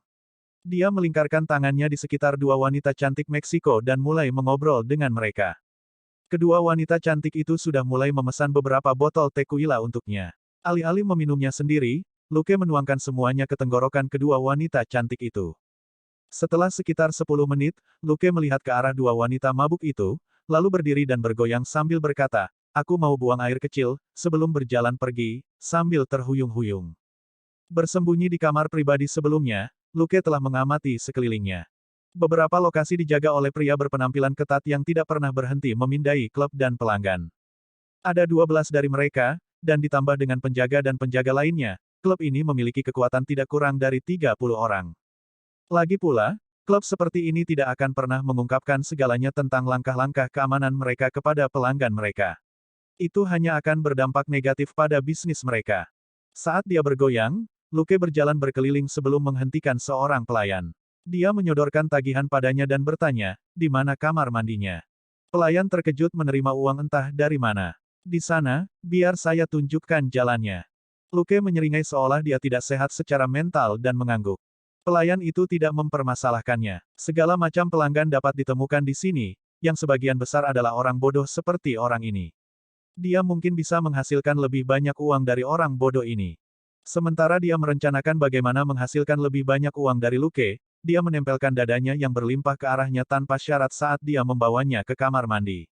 Dia melingkarkan tangannya di sekitar dua wanita cantik Meksiko dan mulai mengobrol dengan mereka. Kedua wanita cantik itu sudah mulai memesan beberapa botol tequila untuknya. Alih-alih meminumnya sendiri, Luke menuangkan semuanya ke tenggorokan kedua wanita cantik itu. Setelah sekitar 10 menit, Luke melihat ke arah dua wanita mabuk itu, lalu berdiri dan bergoyang sambil berkata, "Aku mau buang air kecil," sebelum berjalan pergi, sambil terhuyung-huyung. Bersembunyi di kamar pribadi sebelumnya, Luke telah mengamati sekelilingnya. Beberapa lokasi dijaga oleh pria berpenampilan ketat yang tidak pernah berhenti memindai klub dan pelanggan. Ada 12 dari mereka, dan ditambah dengan penjaga dan penjaga lainnya, klub ini memiliki kekuatan tidak kurang dari 30 orang. Lagi pula, klub seperti ini tidak akan pernah mengungkapkan segalanya tentang langkah-langkah keamanan mereka kepada pelanggan mereka. Itu hanya akan berdampak negatif pada bisnis mereka. Saat dia bergoyang, Luke berjalan berkeliling sebelum menghentikan seorang pelayan. Dia menyodorkan tagihan padanya dan bertanya, "Di mana kamar mandinya?" Pelayan terkejut menerima uang entah dari mana. "Di sana, biar saya tunjukkan jalannya." Luke menyeringai seolah dia tidak sehat secara mental dan mengangguk. Pelayan itu tidak mempermasalahkannya. Segala macam pelanggan dapat ditemukan di sini, yang sebagian besar adalah orang bodoh seperti orang ini. Dia mungkin bisa menghasilkan lebih banyak uang dari orang bodoh ini. Sementara dia merencanakan bagaimana menghasilkan lebih banyak uang dari Luke, dia menempelkan dadanya yang berlimpah ke arahnya tanpa syarat saat dia membawanya ke kamar mandi.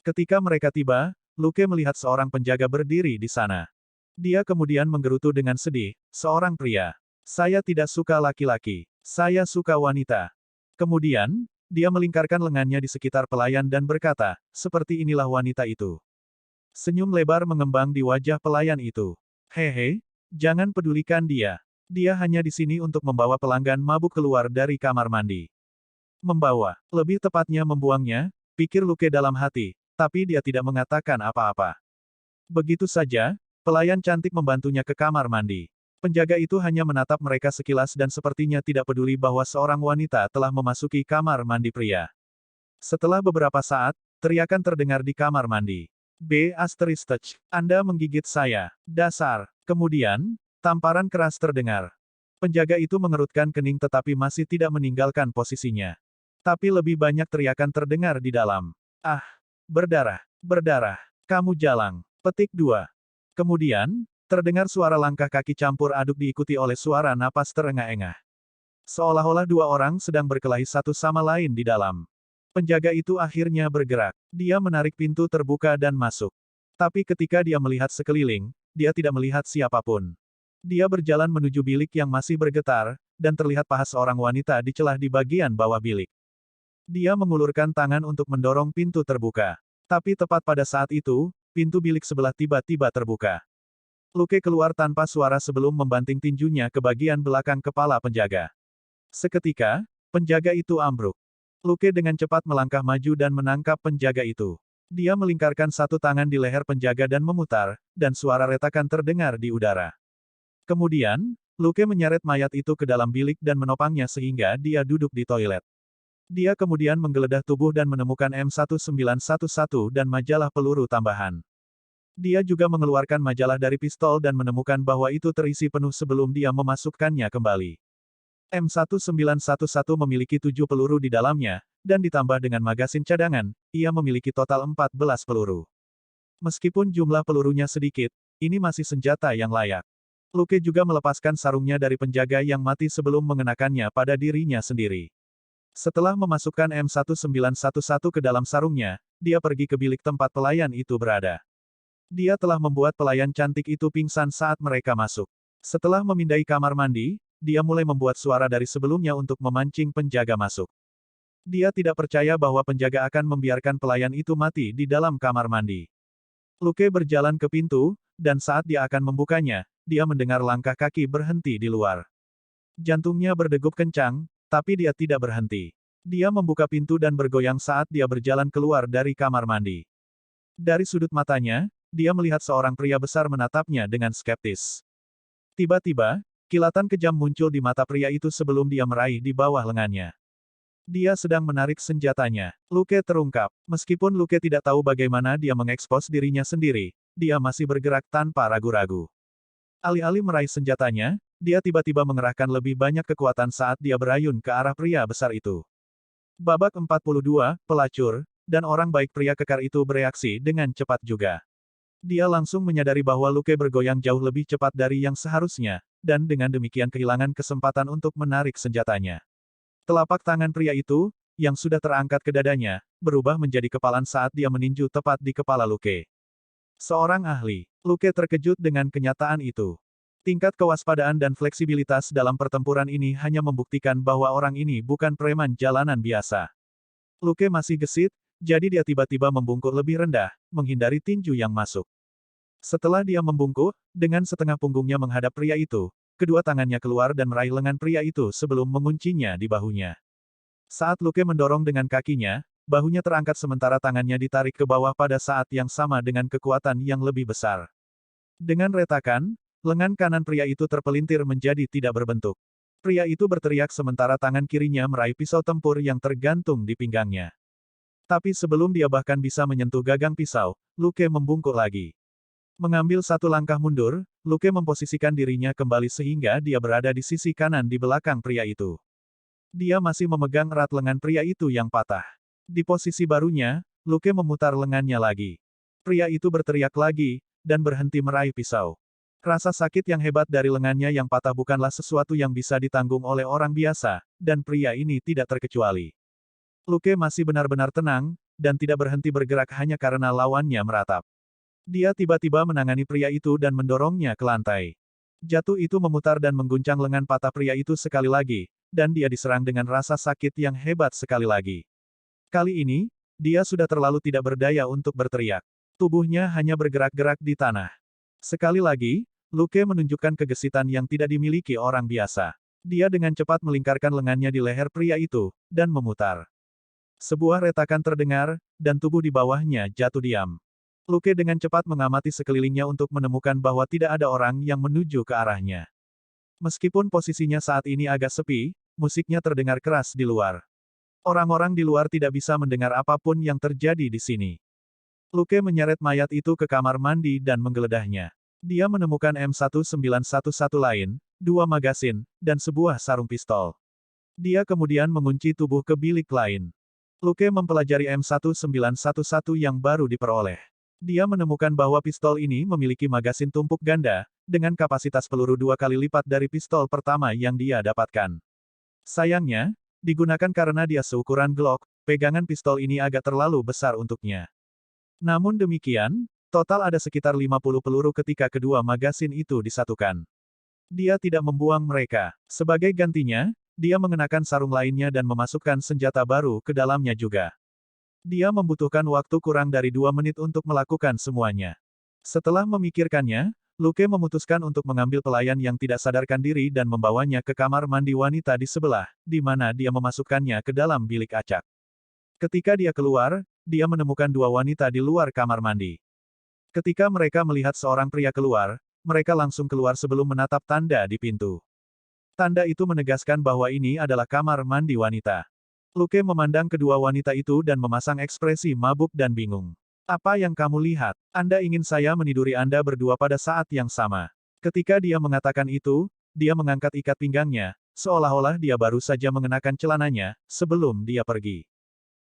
Ketika mereka tiba, Luke melihat seorang penjaga berdiri di sana. Dia kemudian menggerutu dengan sedih, "Seorang pria. Saya tidak suka laki-laki. Saya suka wanita." Kemudian, dia melingkarkan lengannya di sekitar pelayan dan berkata, "Seperti inilah wanita itu." Senyum lebar mengembang di wajah pelayan itu. "Hehe. Jangan pedulikan dia. Dia hanya di sini untuk membawa pelanggan mabuk keluar dari kamar mandi." Membawa, lebih tepatnya membuangnya, pikir Luke dalam hati, tapi dia tidak mengatakan apa-apa. Begitu saja, pelayan cantik membantunya ke kamar mandi. Penjaga itu hanya menatap mereka sekilas dan sepertinya tidak peduli bahwa seorang wanita telah memasuki kamar mandi pria. Setelah beberapa saat, teriakan terdengar di kamar mandi. Anda menggigit saya. Dasar. Kemudian, tamparan keras terdengar. Penjaga itu mengerutkan kening tetapi masih tidak meninggalkan posisinya. Tapi lebih banyak teriakan terdengar di dalam. "Ah! Berdarah! Berdarah! Kamu jalang!" Petik 2. Kemudian, terdengar suara langkah kaki campur aduk diikuti oleh suara napas terengah-engah. Seolah-olah dua orang sedang berkelahi satu sama lain di dalam. Penjaga itu akhirnya bergerak. Dia menarik pintu terbuka dan masuk. Tapi ketika dia melihat sekeliling, dia tidak melihat siapapun. Dia berjalan menuju bilik yang masih bergetar, dan terlihat paha seorang wanita di celah di bagian bawah bilik. Dia mengulurkan tangan untuk mendorong pintu terbuka. Tapi tepat pada saat itu, pintu bilik sebelah tiba-tiba terbuka. Luke keluar tanpa suara sebelum membanting tinjunya ke bagian belakang kepala penjaga. Seketika, penjaga itu ambruk. Luke dengan cepat melangkah maju dan menangkap penjaga itu. Dia melingkarkan satu tangan di leher penjaga dan memutar, dan suara retakan terdengar di udara. Kemudian, Luke menyeret mayat itu ke dalam bilik dan menopangnya sehingga dia duduk di toilet. Dia kemudian menggeledah tubuh dan menemukan M1911 dan majalah peluru tambahan. Dia juga mengeluarkan majalah dari pistol dan menemukan bahwa itu terisi penuh sebelum dia memasukkannya kembali. M1911 memiliki 7 peluru di dalamnya, dan ditambah dengan magasin cadangan, ia memiliki total 14 peluru. Meskipun jumlah pelurunya sedikit, ini masih senjata yang layak. Luke juga melepaskan sarungnya dari penjaga yang mati sebelum mengenakannya pada dirinya sendiri. Setelah memasukkan M1911 ke dalam sarungnya, dia pergi ke bilik tempat pelayan itu berada. Dia telah membuat pelayan cantik itu pingsan saat mereka masuk. Setelah memindai kamar mandi, dia mulai membuat suara dari sebelumnya untuk memancing penjaga masuk. Dia tidak percaya bahwa penjaga akan membiarkan pelayan itu mati di dalam kamar mandi. Luke berjalan ke pintu, dan saat dia akan membukanya, dia mendengar langkah kaki berhenti di luar. Jantungnya berdegup kencang, tapi dia tidak berhenti. Dia membuka pintu dan bergoyang saat dia berjalan keluar dari kamar mandi. Dari sudut matanya, dia melihat seorang pria besar menatapnya dengan skeptis. Tiba-tiba, kilatan kejam muncul di mata pria itu sebelum dia meraih di bawah lengannya. Dia sedang menarik senjatanya. Luke terungkap. Meskipun Luke tidak tahu bagaimana dia mengekspos dirinya sendiri, dia masih bergerak tanpa ragu-ragu. Alih-alih meraih senjatanya, dia tiba-tiba mengerahkan lebih banyak kekuatan saat dia berayun ke arah pria besar itu. Babak 42, pelacur, dan orang baik pria kekar itu bereaksi dengan cepat juga. Dia langsung menyadari bahwa Luke bergoyang jauh lebih cepat dari yang seharusnya, dan dengan demikian kehilangan kesempatan untuk menarik senjatanya. Telapak tangan pria itu, yang sudah terangkat ke dadanya, berubah menjadi kepalan saat dia meninju tepat di kepala Luke. Seorang ahli. Luke terkejut dengan kenyataan itu. Tingkat kewaspadaan dan fleksibilitas dalam pertempuran ini hanya membuktikan bahwa orang ini bukan preman jalanan biasa. Luke masih gesit, jadi dia tiba-tiba membungkuk lebih rendah, menghindari tinju yang masuk. Setelah dia membungkuk, dengan setengah punggungnya menghadap pria itu, kedua tangannya keluar dan meraih lengan pria itu sebelum menguncinya di bahunya. Saat Luke mendorong dengan kakinya, bahunya terangkat sementara tangannya ditarik ke bawah pada saat yang sama dengan kekuatan yang lebih besar. Dengan retakan, lengan kanan pria itu terpelintir menjadi tidak berbentuk. Pria itu berteriak sementara tangan kirinya meraih pisau tempur yang tergantung di pinggangnya. Tapi sebelum dia bahkan bisa menyentuh gagang pisau, Luke membungkuk lagi. Mengambil satu langkah mundur, Luke memposisikan dirinya kembali sehingga dia berada di sisi kanan di belakang pria itu. Dia masih memegang erat lengan pria itu yang patah. Di posisi barunya, Luke memutar lengannya lagi. Pria itu berteriak lagi, dan berhenti meraih pisau. Rasa sakit yang hebat dari lengannya yang patah bukanlah sesuatu yang bisa ditanggung oleh orang biasa, dan pria ini tidak terkecuali. Luke masih benar-benar tenang, dan tidak berhenti bergerak hanya karena lawannya meratap. Dia tiba-tiba menangani pria itu dan mendorongnya ke lantai. Jatuh itu memutar dan mengguncang lengan patah pria itu sekali lagi, dan dia diserang dengan rasa sakit yang hebat sekali lagi. Kali ini, dia sudah terlalu tidak berdaya untuk berteriak. Tubuhnya hanya bergerak-gerak di tanah. Sekali lagi, Luke menunjukkan kegesitan yang tidak dimiliki orang biasa. Dia dengan cepat melingkarkan lengannya di leher pria itu, dan memutar. Sebuah retakan terdengar, dan tubuh di bawahnya jatuh diam. Luke dengan cepat mengamati sekelilingnya untuk menemukan bahwa tidak ada orang yang menuju ke arahnya. Meskipun posisinya saat ini agak sepi, musiknya terdengar keras di luar. Orang-orang di luar tidak bisa mendengar apapun yang terjadi di sini. Luke menyeret mayat itu ke kamar mandi dan menggeledahnya. Dia menemukan M1911 lain, 2 magasin, dan sebuah sarung pistol. Dia kemudian mengunci tubuh ke bilik lain. Luke mempelajari M1911 yang baru diperoleh. Dia menemukan bahwa pistol ini memiliki magasin tumpuk ganda, dengan kapasitas peluru 2 kali lipat dari pistol pertama yang dia dapatkan. Sayangnya, digunakan karena dia seukuran Glock, pegangan pistol ini agak terlalu besar untuknya. Namun demikian, total ada sekitar 50 peluru ketika kedua magasin itu disatukan. Dia tidak membuang mereka. Sebagai gantinya, dia mengenakan sarung lainnya dan memasukkan senjata baru ke dalamnya juga. Dia membutuhkan waktu kurang dari 2 menit untuk melakukan semuanya. Setelah memikirkannya, Luke memutuskan untuk mengambil pelayan yang tidak sadarkan diri dan membawanya ke kamar mandi wanita di sebelah, di mana dia memasukkannya ke dalam bilik acak. Ketika dia keluar, dia menemukan 2 wanita di luar kamar mandi. Ketika mereka melihat seorang pria keluar, mereka langsung keluar sebelum menatap tanda di pintu. Tanda itu menegaskan bahwa ini adalah kamar mandi wanita. Luke memandang kedua wanita itu dan memasang ekspresi mabuk dan bingung. Apa yang kamu lihat? Anda ingin saya meniduri Anda berdua pada saat yang sama. Ketika dia mengatakan itu, dia mengangkat ikat pinggangnya, seolah-olah dia baru saja mengenakan celananya, sebelum dia pergi.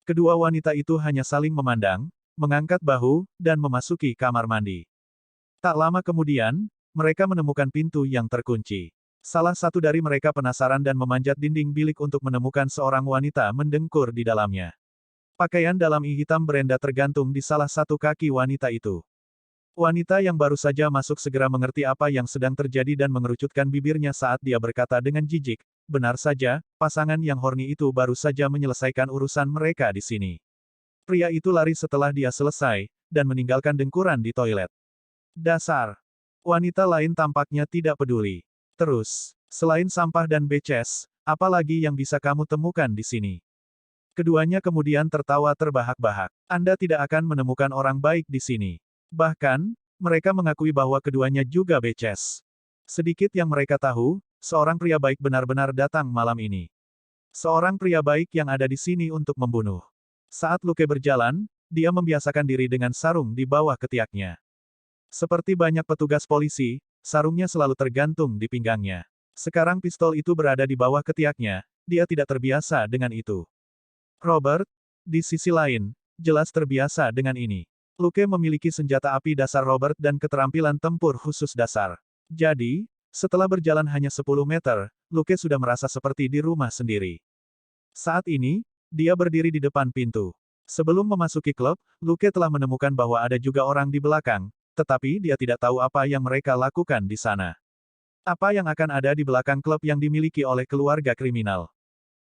Kedua wanita itu hanya saling memandang, mengangkat bahu, dan memasuki kamar mandi. Tak lama kemudian, mereka menemukan pintu yang terkunci. Salah satu dari mereka penasaran dan memanjat dinding bilik untuk menemukan seorang wanita mendengkur di dalamnya. Pakaian dalam hitam berenda tergantung di salah satu kaki wanita itu. Wanita yang baru saja masuk segera mengerti apa yang sedang terjadi dan mengerucutkan bibirnya saat dia berkata dengan jijik, benar saja, pasangan yang horny itu baru saja menyelesaikan urusan mereka di sini. Pria itu lari setelah dia selesai, dan meninggalkan dengkuran di toilet. Dasar. Wanita lain tampaknya tidak peduli. Terus, selain sampah dan beces, apa lagi yang bisa kamu temukan di sini? Keduanya kemudian tertawa terbahak-bahak. Anda tidak akan menemukan orang baik di sini. Bahkan, mereka mengakui bahwa keduanya juga beces. Sedikit yang mereka tahu, seorang pria baik benar-benar datang malam ini. Seorang pria baik yang ada di sini untuk membunuh. Saat Luke berjalan, dia membiasakan diri dengan sarung di bawah ketiaknya. Seperti banyak petugas polisi, sarungnya selalu tergantung di pinggangnya. Sekarang pistol itu berada di bawah ketiaknya, dia tidak terbiasa dengan itu. Robert, di sisi lain, jelas terbiasa dengan ini. Luke memiliki senjata api dasar Robert dan keterampilan tempur khusus dasar. Jadi, setelah berjalan hanya 10 meter, Luke sudah merasa seperti di rumah sendiri. Saat ini, dia berdiri di depan pintu. Sebelum memasuki klub, Luke telah menemukan bahwa ada juga orang di belakang, tetapi dia tidak tahu apa yang mereka lakukan di sana. Apa yang akan ada di belakang klub yang dimiliki oleh keluarga kriminal?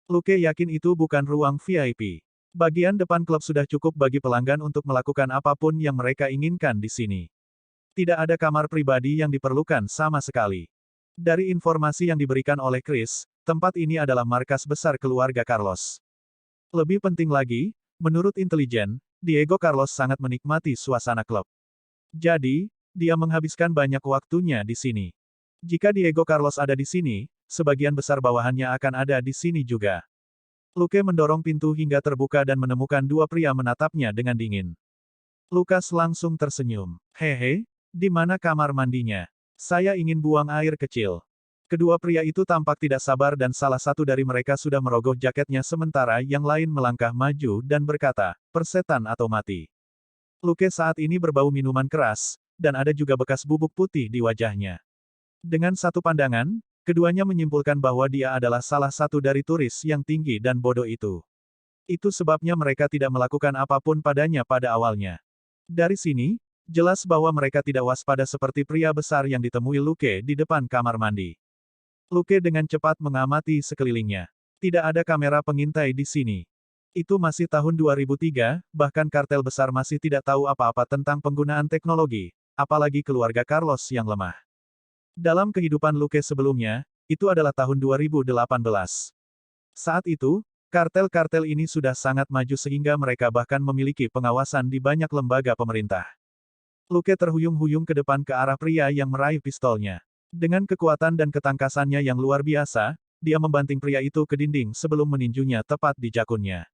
Luke yakin itu bukan ruang VIP. Bagian depan klub sudah cukup bagi pelanggan untuk melakukan apapun yang mereka inginkan di sini. Tidak ada kamar pribadi yang diperlukan sama sekali. Dari informasi yang diberikan oleh Chris, tempat ini adalah markas besar keluarga Carlos. Lebih penting lagi, menurut intelijen, Diego Carlos sangat menikmati suasana klub. Jadi, dia menghabiskan banyak waktunya di sini. Jika Diego Carlos ada di sini, sebagian besar bawahannya akan ada di sini juga. Luke mendorong pintu hingga terbuka dan menemukan dua pria menatapnya dengan dingin. Lukas langsung tersenyum. Hehe, di mana kamar mandinya? Saya ingin buang air kecil. Kedua pria itu tampak tidak sabar dan salah satu dari mereka sudah merogoh jaketnya sementara yang lain melangkah maju dan berkata, persetan atau mati. Luke saat ini berbau minuman keras, dan ada juga bekas bubuk putih di wajahnya. Dengan satu pandangan, keduanya menyimpulkan bahwa dia adalah salah satu dari turis yang tinggi dan bodoh itu. Itu sebabnya mereka tidak melakukan apapun padanya pada awalnya. Dari sini, jelas bahwa mereka tidak waspada seperti pria besar yang ditemui Luke di depan kamar mandi. Luke dengan cepat mengamati sekelilingnya. Tidak ada kamera pengintai di sini. Itu masih tahun 2003, bahkan kartel besar masih tidak tahu apa-apa tentang penggunaan teknologi, apalagi keluarga Carlos yang lemah. Dalam kehidupan Luke sebelumnya, itu adalah tahun 2018. Saat itu, kartel-kartel ini sudah sangat maju sehingga mereka bahkan memiliki pengawasan di banyak lembaga pemerintah. Luke terhuyung-huyung ke depan ke arah pria yang meraih pistolnya. Dengan kekuatan dan ketangkasannya yang luar biasa, dia membanting pria itu ke dinding sebelum meninjunya tepat di jakunnya.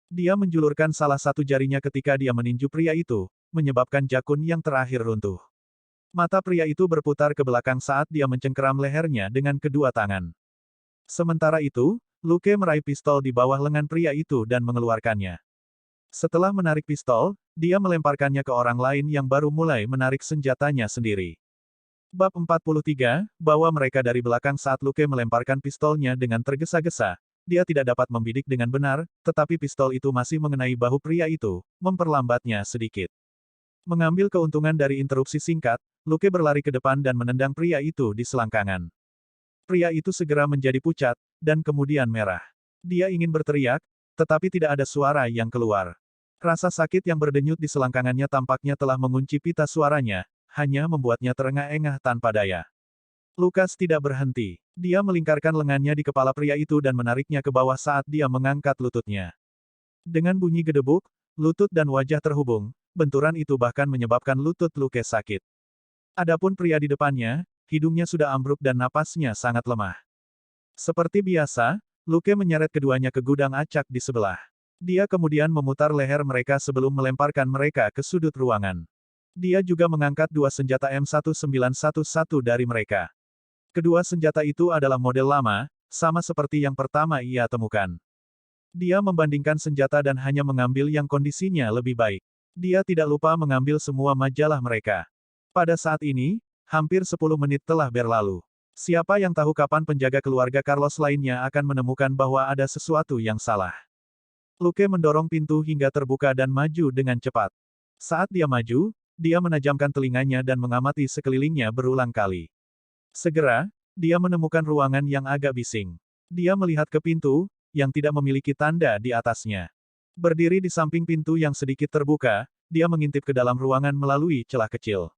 Dia menjulurkan salah satu jarinya ketika dia meninju pria itu, menyebabkan jakun yang terakhir runtuh. Mata pria itu berputar ke belakang saat dia mencengkeram lehernya dengan kedua tangan. Sementara itu, Luke meraih pistol di bawah lengan pria itu dan mengeluarkannya. Setelah menarik pistol, dia melemparkannya ke orang lain yang baru mulai menarik senjatanya sendiri. Bab 43, bawa mereka dari belakang saat Luke melemparkan pistolnya dengan tergesa-gesa. Dia tidak dapat membidik dengan benar, tetapi pistol itu masih mengenai bahu pria itu, memperlambatnya sedikit. Mengambil keuntungan dari interupsi singkat, Luke berlari ke depan dan menendang pria itu di selangkangan. Pria itu segera menjadi pucat, dan kemudian merah. Dia ingin berteriak, tetapi tidak ada suara yang keluar. Rasa sakit yang berdenyut di selangkangannya tampaknya telah mengunci pita suaranya, hanya membuatnya terengah-engah tanpa daya. Lukas tidak berhenti. Dia melingkarkan lengannya di kepala pria itu dan menariknya ke bawah saat dia mengangkat lututnya. Dengan bunyi gedebuk, lutut dan wajah terhubung, benturan itu bahkan menyebabkan lutut Luke sakit. Adapun pria di depannya, hidungnya sudah ambruk dan napasnya sangat lemah. Seperti biasa, Luke menyeret keduanya ke gudang acak di sebelah. Dia kemudian memutar leher mereka sebelum melemparkan mereka ke sudut ruangan. Dia juga mengangkat dua senjata M1911 dari mereka. Kedua senjata itu adalah model lama, sama seperti yang pertama ia temukan. Dia membandingkan senjata dan hanya mengambil yang kondisinya lebih baik. Dia tidak lupa mengambil semua majalah mereka. Pada saat ini, hampir 10 menit telah berlalu. Siapa yang tahu kapan penjaga keluarga Carlos lainnya akan menemukan bahwa ada sesuatu yang salah. Luke mendorong pintu hingga terbuka dan maju dengan cepat. Saat dia maju, dia menajamkan telinganya dan mengamati sekelilingnya berulang kali. Segera, dia menemukan ruangan yang agak bising. Dia melihat ke pintu, yang tidak memiliki tanda di atasnya. Berdiri di samping pintu yang sedikit terbuka, dia mengintip ke dalam ruangan melalui celah kecil.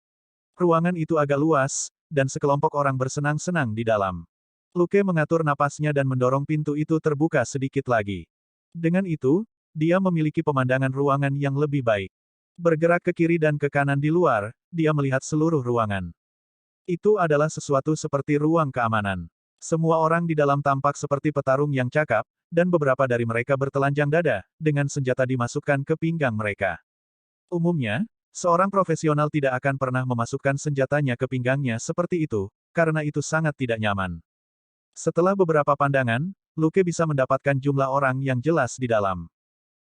Ruangan itu agak luas, dan sekelompok orang bersenang-senang di dalam. Luke mengatur napasnya dan mendorong pintu itu terbuka sedikit lagi. Dengan itu, dia memiliki pemandangan ruangan yang lebih baik. Bergerak ke kiri dan ke kanan di luar, dia melihat seluruh ruangan. Itu adalah sesuatu seperti ruang keamanan. Semua orang di dalam tampak seperti petarung yang cakap, dan beberapa dari mereka bertelanjang dada, dengan senjata dimasukkan ke pinggang mereka. Umumnya, seorang profesional tidak akan pernah memasukkan senjatanya ke pinggangnya seperti itu, karena itu sangat tidak nyaman. Setelah beberapa pandangan, Luke bisa mendapatkan jumlah orang yang jelas di dalam.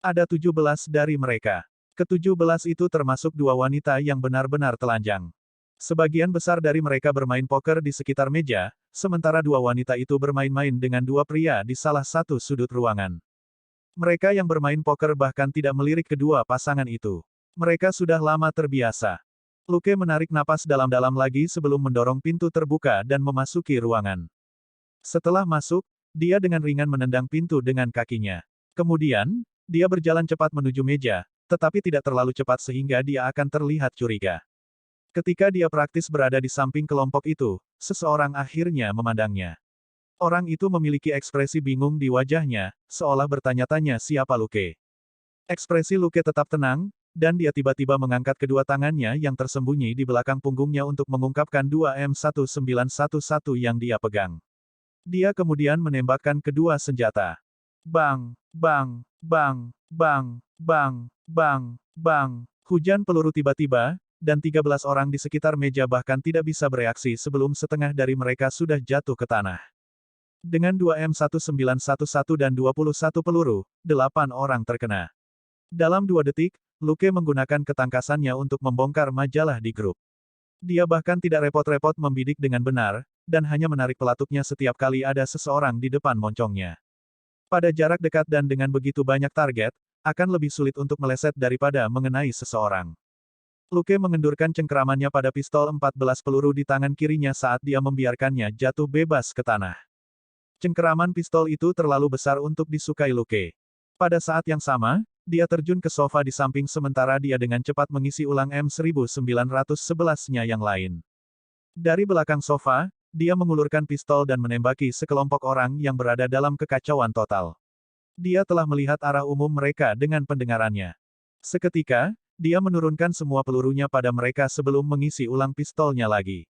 Ada 17 dari mereka. Ke-17 itu termasuk dua wanita yang benar-benar telanjang. Sebagian besar dari mereka bermain poker di sekitar meja, sementara dua wanita itu bermain-main dengan dua pria di salah satu sudut ruangan. Mereka yang bermain poker bahkan tidak melirik kedua pasangan itu. Mereka sudah lama terbiasa. Luke menarik napas dalam-dalam lagi sebelum mendorong pintu terbuka dan memasuki ruangan. Setelah masuk, dia dengan ringan menendang pintu dengan kakinya. Kemudian, dia berjalan cepat menuju meja, tetapi tidak terlalu cepat sehingga dia akan terlihat curiga. Ketika dia praktis berada di samping kelompok itu, seseorang akhirnya memandangnya. Orang itu memiliki ekspresi bingung di wajahnya, seolah bertanya-tanya siapa Luke. Ekspresi Luke tetap tenang, dan dia tiba-tiba mengangkat kedua tangannya yang tersembunyi di belakang punggungnya untuk mengungkapkan dua M1911 yang dia pegang. Dia kemudian menembakkan kedua senjata. Bang, bang, bang, bang, bang, bang, bang. Hujan peluru tiba-tiba, dan 13 orang di sekitar meja bahkan tidak bisa bereaksi sebelum setengah dari mereka sudah jatuh ke tanah. Dengan dua M1911 dan 21 peluru, 8 orang terkena. Dalam 2 detik, Luke menggunakan ketangkasannya untuk membongkar majalah di grup. Dia bahkan tidak repot-repot membidik dengan benar, dan hanya menarik pelatuknya setiap kali ada seseorang di depan moncongnya. Pada jarak dekat dan dengan begitu banyak target, akan lebih sulit untuk meleset daripada mengenai seseorang. Luke mengendurkan cengkeramannya pada pistol 14 peluru di tangan kirinya saat dia membiarkannya jatuh bebas ke tanah. Cengkeraman pistol itu terlalu besar untuk disukai Luke. Pada saat yang sama, dia terjun ke sofa di samping sementara dia dengan cepat mengisi ulang M1911-nya yang lain. Dari belakang sofa, dia mengulurkan pistol dan menembaki sekelompok orang yang berada dalam kekacauan total. Dia telah melihat arah umum mereka dengan pendengarannya. Seketika, dia menurunkan semua pelurunya pada mereka sebelum mengisi ulang pistolnya lagi.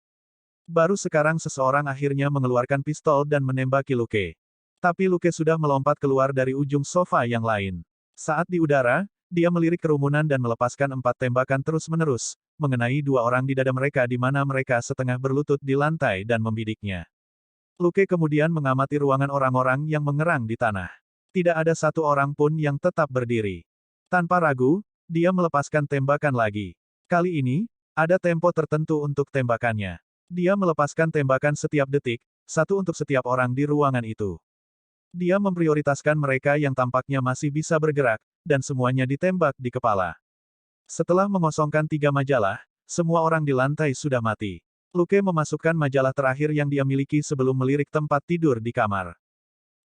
Baru sekarang seseorang akhirnya mengeluarkan pistol dan menembaki Luke. Tapi Luke sudah melompat keluar dari ujung sofa yang lain. Saat di udara, dia melirik kerumunan dan melepaskan 4 tembakan terus-menerus, mengenai 2 orang di dada mereka di mana mereka setengah berlutut di lantai dan membidiknya. Luke kemudian mengamati ruangan orang-orang yang mengerang di tanah. Tidak ada satu orang pun yang tetap berdiri. Tanpa ragu, dia melepaskan tembakan lagi. Kali ini, ada tempo tertentu untuk tembakannya. Dia melepaskan tembakan setiap detik, satu untuk setiap orang di ruangan itu. Dia memprioritaskan mereka yang tampaknya masih bisa bergerak, dan semuanya ditembak di kepala. Setelah mengosongkan 3 majalah, semua orang di lantai sudah mati. Luke memasukkan majalah terakhir yang dia miliki sebelum melirik tempat tidur di kamar.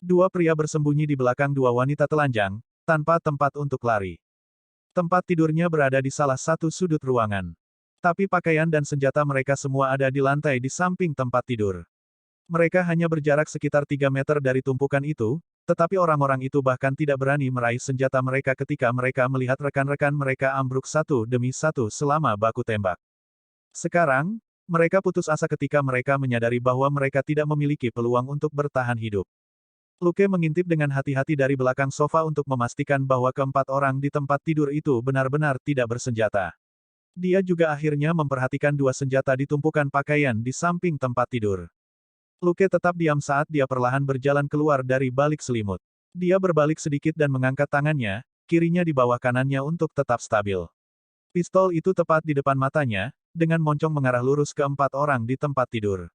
2 pria bersembunyi di belakang 2 wanita telanjang, tanpa tempat untuk lari. Tempat tidurnya berada di salah satu sudut ruangan. Tapi pakaian dan senjata mereka semua ada di lantai di samping tempat tidur. Mereka hanya berjarak sekitar 3 meter dari tumpukan itu, tetapi orang-orang itu bahkan tidak berani meraih senjata mereka ketika mereka melihat rekan-rekan mereka ambruk satu demi satu selama baku tembak. Sekarang, mereka putus asa ketika mereka menyadari bahwa mereka tidak memiliki peluang untuk bertahan hidup. Luke mengintip dengan hati-hati dari belakang sofa untuk memastikan bahwa keempat orang di tempat tidur itu benar-benar tidak bersenjata. Dia juga akhirnya memperhatikan 2 senjata di tumpukan pakaian di samping tempat tidur. Luke tetap diam saat dia perlahan berjalan keluar dari balik selimut. Dia berbalik sedikit dan mengangkat tangannya, kirinya di bawah kanannya untuk tetap stabil. Pistol itu tepat di depan matanya, dengan moncong mengarah lurus ke 4 orang di tempat tidur.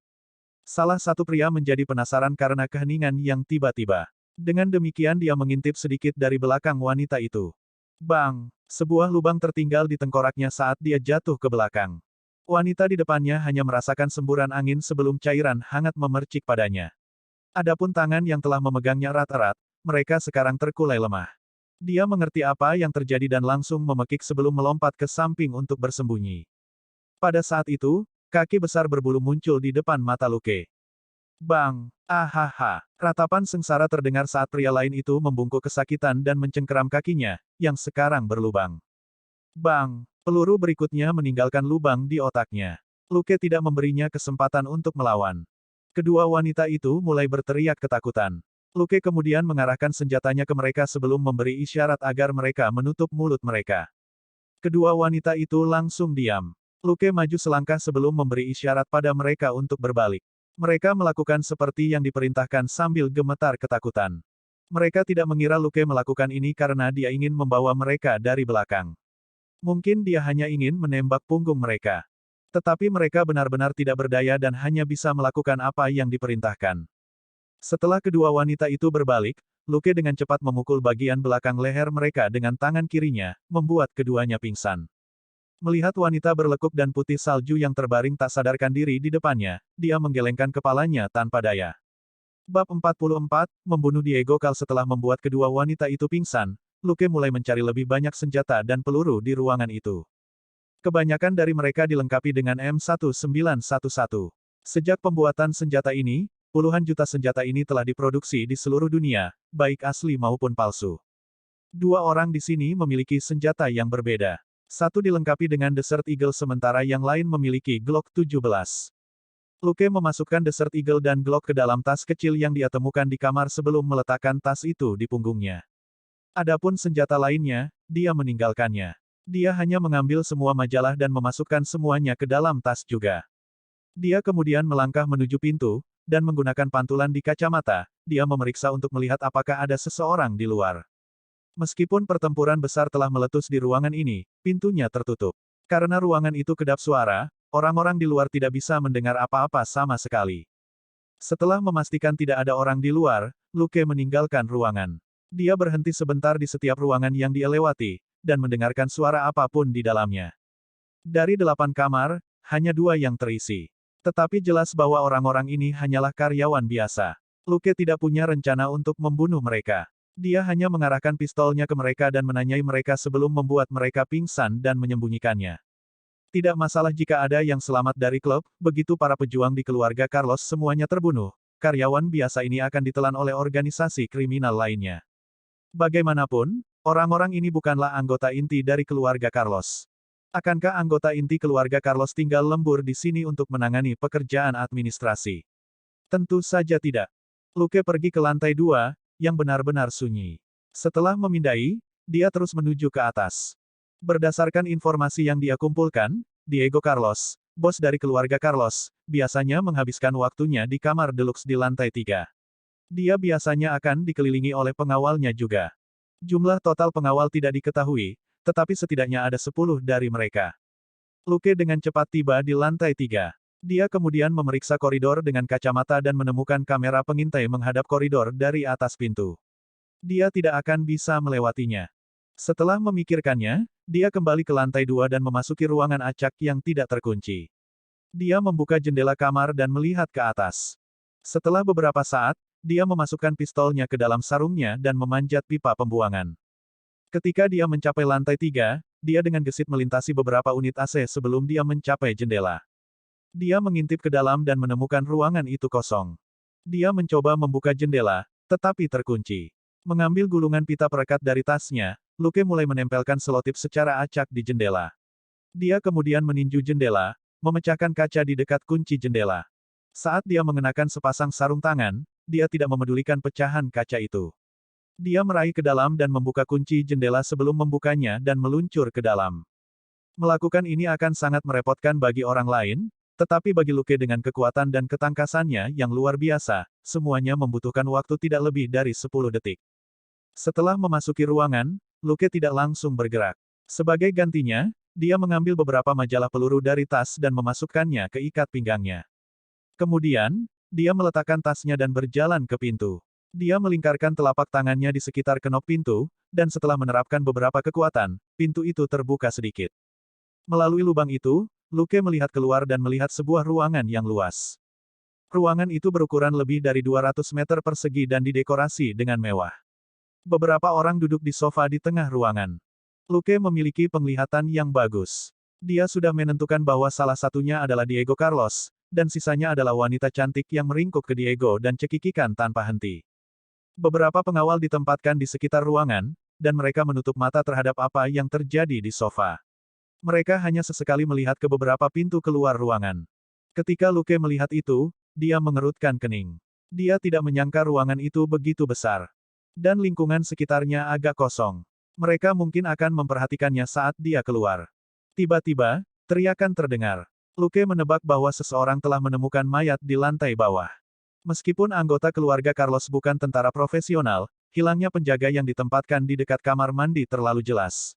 Salah satu pria menjadi penasaran karena keheningan yang tiba-tiba. Dengan demikian dia mengintip sedikit dari belakang wanita itu. Bang! Sebuah lubang tertinggal di tengkoraknya saat dia jatuh ke belakang. Wanita di depannya hanya merasakan semburan angin sebelum cairan hangat memercik padanya. Adapun tangan yang telah memegangnya erat-erat, mereka sekarang terkulai lemah. Dia mengerti apa yang terjadi dan langsung memekik sebelum melompat ke samping untuk bersembunyi. Pada saat itu, kaki besar berbulu muncul di depan mata Luke. Bang! Ahaha! Ratapan sengsara terdengar saat pria lain itu membungkuk kesakitan dan mencengkeram kakinya, yang sekarang berlubang. Bang! Peluru berikutnya meninggalkan lubang di otaknya. Luke tidak memberinya kesempatan untuk melawan. Kedua wanita itu mulai berteriak ketakutan. Luke kemudian mengarahkan senjatanya ke mereka sebelum memberi isyarat agar mereka menutup mulut mereka. Kedua wanita itu langsung diam. Luke maju selangkah sebelum memberi isyarat pada mereka untuk berbalik. Mereka melakukan seperti yang diperintahkan sambil gemetar ketakutan. Mereka tidak mengira Luke melakukan ini karena dia ingin membawa mereka dari belakang. Mungkin dia hanya ingin menembak punggung mereka. Tetapi mereka benar-benar tidak berdaya dan hanya bisa melakukan apa yang diperintahkan. Setelah kedua wanita itu berbalik, Luke dengan cepat memukul bagian belakang leher mereka dengan tangan kirinya, membuat keduanya pingsan. Melihat wanita berlekuk dan putih salju yang terbaring tak sadarkan diri di depannya, dia menggelengkan kepalanya tanpa daya. Bab 44, Membunuh Diego Cal. Setelah membuat kedua wanita itu pingsan, Luke mulai mencari lebih banyak senjata dan peluru di ruangan itu. Kebanyakan dari mereka dilengkapi dengan M1911. Sejak pembuatan senjata ini, puluhan juta senjata ini telah diproduksi di seluruh dunia, baik asli maupun palsu. Dua orang di sini memiliki senjata yang berbeda. Satu dilengkapi dengan Desert Eagle sementara yang lain memiliki Glock 17. Luke memasukkan Desert Eagle dan Glock ke dalam tas kecil yang dia temukan di kamar sebelum meletakkan tas itu di punggungnya. Adapun senjata lainnya, dia meninggalkannya. Dia hanya mengambil semua majalah dan memasukkan semuanya ke dalam tas juga. Dia kemudian melangkah menuju pintu, dan menggunakan pantulan di kacamata, dia memeriksa untuk melihat apakah ada seseorang di luar. Meskipun pertempuran besar telah meletus di ruangan ini, pintunya tertutup. Karena ruangan itu kedap suara, orang-orang di luar tidak bisa mendengar apa-apa sama sekali. Setelah memastikan tidak ada orang di luar, Luke meninggalkan ruangan. Dia berhenti sebentar di setiap ruangan yang dia lewati, dan mendengarkan suara apapun di dalamnya. Dari 8 kamar, hanya 2 yang terisi. Tetapi jelas bahwa orang-orang ini hanyalah karyawan biasa. Luke tidak punya rencana untuk membunuh mereka. Dia hanya mengarahkan pistolnya ke mereka dan menanyai mereka sebelum membuat mereka pingsan dan menyembunyikannya. Tidak masalah jika ada yang selamat dari klub, begitu para pejuang di keluarga Carlos semuanya terbunuh, karyawan biasa ini akan ditelan oleh organisasi kriminal lainnya. Bagaimanapun, orang-orang ini bukanlah anggota inti dari keluarga Carlos. Akankah anggota inti keluarga Carlos tinggal lembur di sini untuk menangani pekerjaan administrasi? Tentu saja tidak. Luke pergi ke lantai 2, yang benar-benar sunyi. Setelah memindai, dia terus menuju ke atas. Berdasarkan informasi yang dia kumpulkan, Diego Carlos, bos dari keluarga Carlos, biasanya menghabiskan waktunya di kamar deluxe di lantai 3. Dia biasanya akan dikelilingi oleh pengawalnya juga. Jumlah total pengawal tidak diketahui, tetapi setidaknya ada 10 dari mereka. Luke dengan cepat tiba di lantai 3. Dia kemudian memeriksa koridor dengan kacamata dan menemukan kamera pengintai menghadap koridor dari atas pintu. Dia tidak akan bisa melewatinya. Setelah memikirkannya, dia kembali ke lantai 2 dan memasuki ruangan acak yang tidak terkunci. Dia membuka jendela kamar dan melihat ke atas. Setelah beberapa saat, dia memasukkan pistolnya ke dalam sarungnya dan memanjat pipa pembuangan. Ketika dia mencapai lantai 3, dia dengan gesit melintasi beberapa unit AC sebelum dia mencapai jendela. Dia mengintip ke dalam dan menemukan ruangan itu kosong. Dia mencoba membuka jendela, tetapi terkunci. Mengambil gulungan pita perekat dari tasnya, Luke mulai menempelkan selotip secara acak di jendela. Dia kemudian meninju jendela, memecahkan kaca di dekat kunci jendela. Saat dia mengenakan sepasang sarung tangan, dia tidak memedulikan pecahan kaca itu. Dia meraih ke dalam dan membuka kunci jendela sebelum membukanya dan meluncur ke dalam. Melakukan ini akan sangat merepotkan bagi orang lain, tetapi bagi Luke dengan kekuatan dan ketangkasannya yang luar biasa, semuanya membutuhkan waktu tidak lebih dari 10 detik. Setelah memasuki ruangan, Luke tidak langsung bergerak. Sebagai gantinya, dia mengambil beberapa majalah peluru dari tas dan memasukkannya ke ikat pinggangnya. Kemudian, dia meletakkan tasnya dan berjalan ke pintu. Dia melingkarkan telapak tangannya di sekitar kenop pintu, dan setelah menerapkan beberapa kekuatan, pintu itu terbuka sedikit. Melalui lubang itu, Luke melihat keluar dan melihat sebuah ruangan yang luas. Ruangan itu berukuran lebih dari 200 meter persegi dan didekorasi dengan mewah. Beberapa orang duduk di sofa di tengah ruangan. Luke memiliki penglihatan yang bagus. Dia sudah menentukan bahwa salah satunya adalah Diego Carlos, dan sisanya adalah wanita cantik yang meringkuk ke Diego dan cekikikan tanpa henti. Beberapa pengawal ditempatkan di sekitar ruangan, dan mereka menutup mata terhadap apa yang terjadi di sofa. Mereka hanya sesekali melihat ke beberapa pintu keluar ruangan. Ketika Luke melihat itu, dia mengerutkan kening. Dia tidak menyangka ruangan itu begitu besar. Dan lingkungan sekitarnya agak kosong. Mereka mungkin akan memperhatikannya saat dia keluar. Tiba-tiba, teriakan terdengar. Luke menebak bahwa seseorang telah menemukan mayat di lantai bawah. Meskipun anggota keluarga Carlos bukan tentara profesional, hilangnya penjaga yang ditempatkan di dekat kamar mandi terlalu jelas.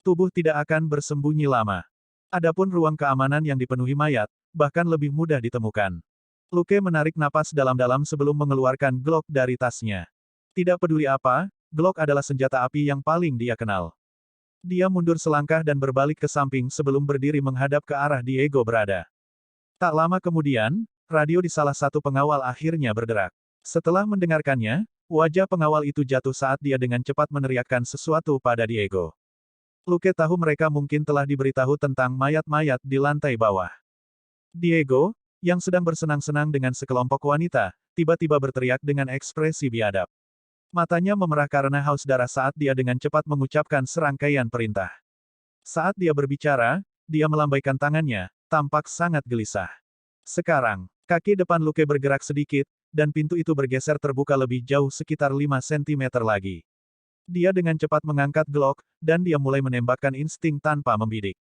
Tubuh tidak akan bersembunyi lama. Adapun ruang keamanan yang dipenuhi mayat, bahkan lebih mudah ditemukan. Luke menarik napas dalam-dalam sebelum mengeluarkan Glock dari tasnya. Tidak peduli apa, Glock adalah senjata api yang paling dia kenal. Dia mundur selangkah dan berbalik ke samping sebelum berdiri menghadap ke arah Diego berada. Tak lama kemudian, radio di salah satu pengawal akhirnya berderak. Setelah mendengarkannya, wajah pengawal itu jatuh saat dia dengan cepat meneriakkan sesuatu pada Diego. Luke tahu mereka mungkin telah diberitahu tentang mayat-mayat di lantai bawah. Diego, yang sedang bersenang-senang dengan sekelompok wanita, tiba-tiba berteriak dengan ekspresi biadab. Matanya memerah karena haus darah saat dia dengan cepat mengucapkan serangkaian perintah. Saat dia berbicara, dia melambaikan tangannya, tampak sangat gelisah. Sekarang, kaki depan Luke bergerak sedikit, dan pintu itu bergeser terbuka lebih jauh sekitar 5 cm lagi. Dia dengan cepat mengangkat Glock, dan dia mulai menembakkan insting tanpa membidik.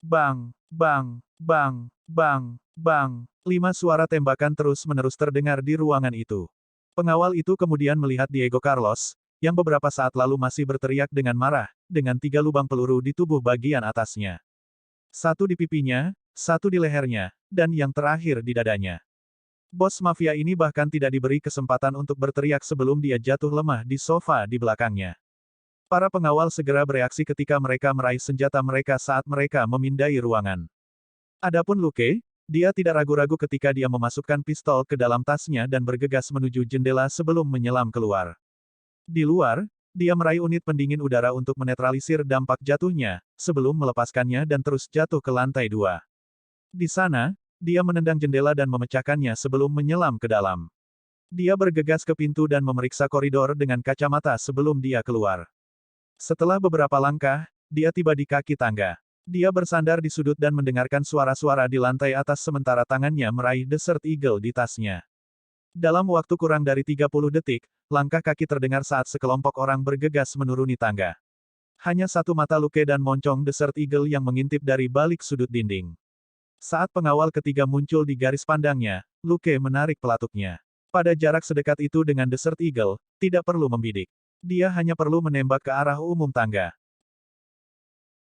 Bang, bang, bang, bang, bang. 5 suara tembakan terus-menerus terdengar di ruangan itu. Pengawal itu kemudian melihat Diego Carlos, yang beberapa saat lalu masih berteriak dengan marah, dengan 3 lubang peluru di tubuh bagian atasnya. Satu di pipinya, satu di lehernya, dan yang terakhir di dadanya. Bos mafia ini bahkan tidak diberi kesempatan untuk berteriak sebelum dia jatuh lemah di sofa di belakangnya. Para pengawal segera bereaksi ketika mereka meraih senjata mereka saat mereka memindai ruangan. Adapun Luke, dia tidak ragu-ragu ketika dia memasukkan pistol ke dalam tasnya dan bergegas menuju jendela sebelum menyelam keluar. Di luar, dia meraih unit pendingin udara untuk menetralisir dampak jatuhnya, sebelum melepaskannya dan terus jatuh ke lantai 2. Di sana, dia menendang jendela dan memecahkannya sebelum menyelam ke dalam. Dia bergegas ke pintu dan memeriksa koridor dengan kacamata sebelum dia keluar. Setelah beberapa langkah, dia tiba di kaki tangga. Dia bersandar di sudut dan mendengarkan suara-suara di lantai atas sementara tangannya meraih Desert Eagle di tasnya. Dalam waktu kurang dari 30 detik, langkah kaki terdengar saat sekelompok orang bergegas menuruni tangga. Hanya satu mata Luke dan moncong Desert Eagle yang mengintip dari balik sudut dinding. Saat pengawal ketiga muncul di garis pandangnya, Luke menarik pelatuknya. Pada jarak sedekat itu dengan Desert Eagle, tidak perlu membidik. Dia hanya perlu menembak ke arah umum tangga.